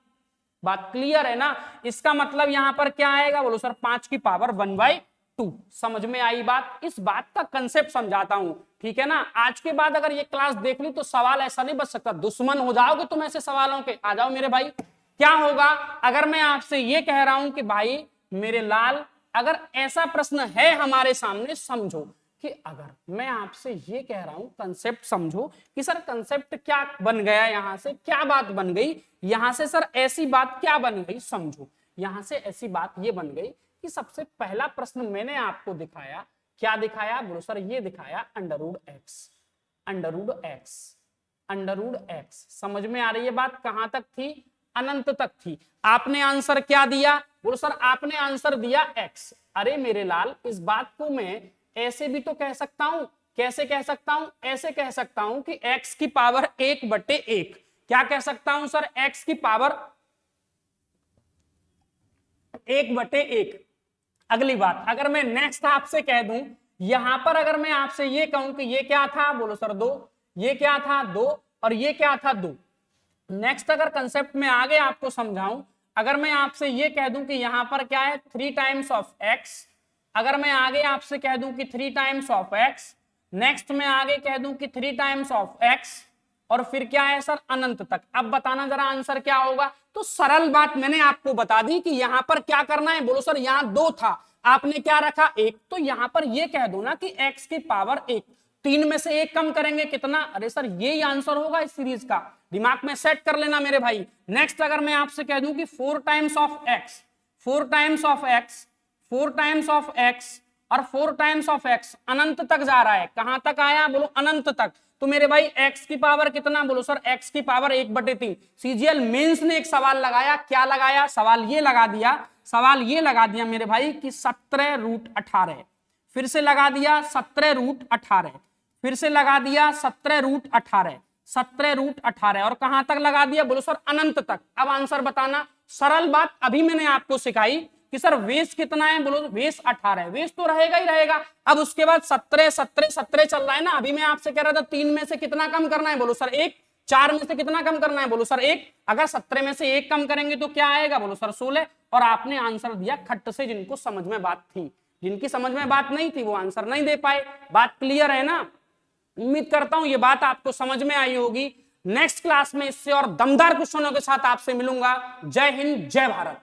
बात क्लियर है ना। इसका मतलब यहां पर क्या आएगा, बोलो सर 5 की पावर 1/2। समझ में आई बात। इस बात का कंसेप्ट समझाता हूं, ठीक है ना। आज के बाद अगर ये क्लास देख ली तो सवाल ऐसा नहीं बच सकता, दुश्मन हो जाओगे तुम ऐसे सवालों के। आ जाओ मेरे भाई। क्या होगा अगर मैं आपसे ये कह रहा हूं कि भाई मेरे लाल अगर ऐसा प्रश्न है हमारे सामने, समझो कि अगर मैं आपसे ये कह रहा हूं, कंसेप्ट समझो कि सर कंसेप्ट क्या बन गया, यहां से क्या बात बन गई, यहां से सर ऐसी बात क्या बन गई, समझो। यहां से ऐसी बात ये बन गई कि सबसे पहला प्रश्न मैंने आपको दिखाया, क्या दिखाया, बोलो सर ये दिखाया √x। समझ में आ रही है बात। कहां तक थी, अनंत तक थी। आपने आंसर क्या दिया, बोलो सर आपने आंसर दिया x। अरे मेरे लाल इस बात को मैं ऐसे भी तो कह सकता हूं। कैसे कह सकता हूं, ऐसे कह सकता हूं कि x की पावर 1/1। क्या कह सकता हूं सर, x की पावर 1/1। अगली बात, अगर मैं नेक्स्ट आपसे कह दूं, यहां पर अगर मैं आपसे ये कहूं कि ये क्या था, बोलो सर 2, ये क्या था 2, और ये क्या था 2। नेक्स्ट अगर कंसेप्ट में आगे आपको समझाऊं, अगर मैं आपसे ये कह दूं कि यहां पर क्या है 3 टाइम्स ऑफ x, अगर मैं आगे आपसे कह दूं कि 3 टाइम्स ऑफ x, नेक्स्ट में आगे कह दूं कि 3 टाइम्स ऑफ x, और फिर क्या है सर अनंत तक। अब बताना जरा आंसर क्या होगा। तो सरल बात मैंने आपको बता दी कि यहां पर क्या करना है, बोलो सर यहां 2 था, आपने क्या रखा 1, तो यहां पर ये कह दो ना कि x की पावर 1। 3 में से 1 कम करेंगे कितना, अरे सर यही आंसर होगा इस सीरीज का, दिमाग में सेट कर लेना मेरे भाई। नेक्स्ट अगर मैं आपसे कह दूं कि 4 times of x, 4 times of x, 4 times of x और 4 टाइम्स ऑफ x अनंत तक जा रहा है। कहां तक आया, बोलो अनंत तक। तो मेरे भाई x की पावर कितना, बोलो सर x की पावर 1/3। सीजीएल मेंस ने एक सवाल लगाया, क्या लगाया, सवाल ये लगा दिया मेरे भाई कि 17√18। फिर से लगा दिया 17√18, फिर से लगा दिया 17√18, 17√18, और कहां तक लगा दिया, बोलो सर अनंत तक। अब आंसर बताना। सरल बात अभी मैंने आपको सिखाई कि सर वेस कितना है, बोलो वेस 18 है, वेस तो रहेगा ही रहेगा। अब उसके बाद 17 17 17 चल रहा है ना। अभी मैं आपसे कह रहा था 3 में से कितना कम करना है, बोलो सर 1। 4 में से कितना कम करना है, बोलो सर 1। अगर 17 में से 1 कम करेंगे तो क्या आएगा, बोलो सर 16। और आपने आंसर दिया खट्ट से। जिनको समझ में बात थी, जिनकी समझ में बात नहीं थी वो आंसर नहीं दे पाए। बात क्लियर है ना। उम्मीद करता हूं ये बात आपको समझ में आई होगी। नेक्स्ट क्लास में इससे और दमदार क्वेश्चनों के साथ आपसे मिलूंगा। जय हिंद, जय भारत।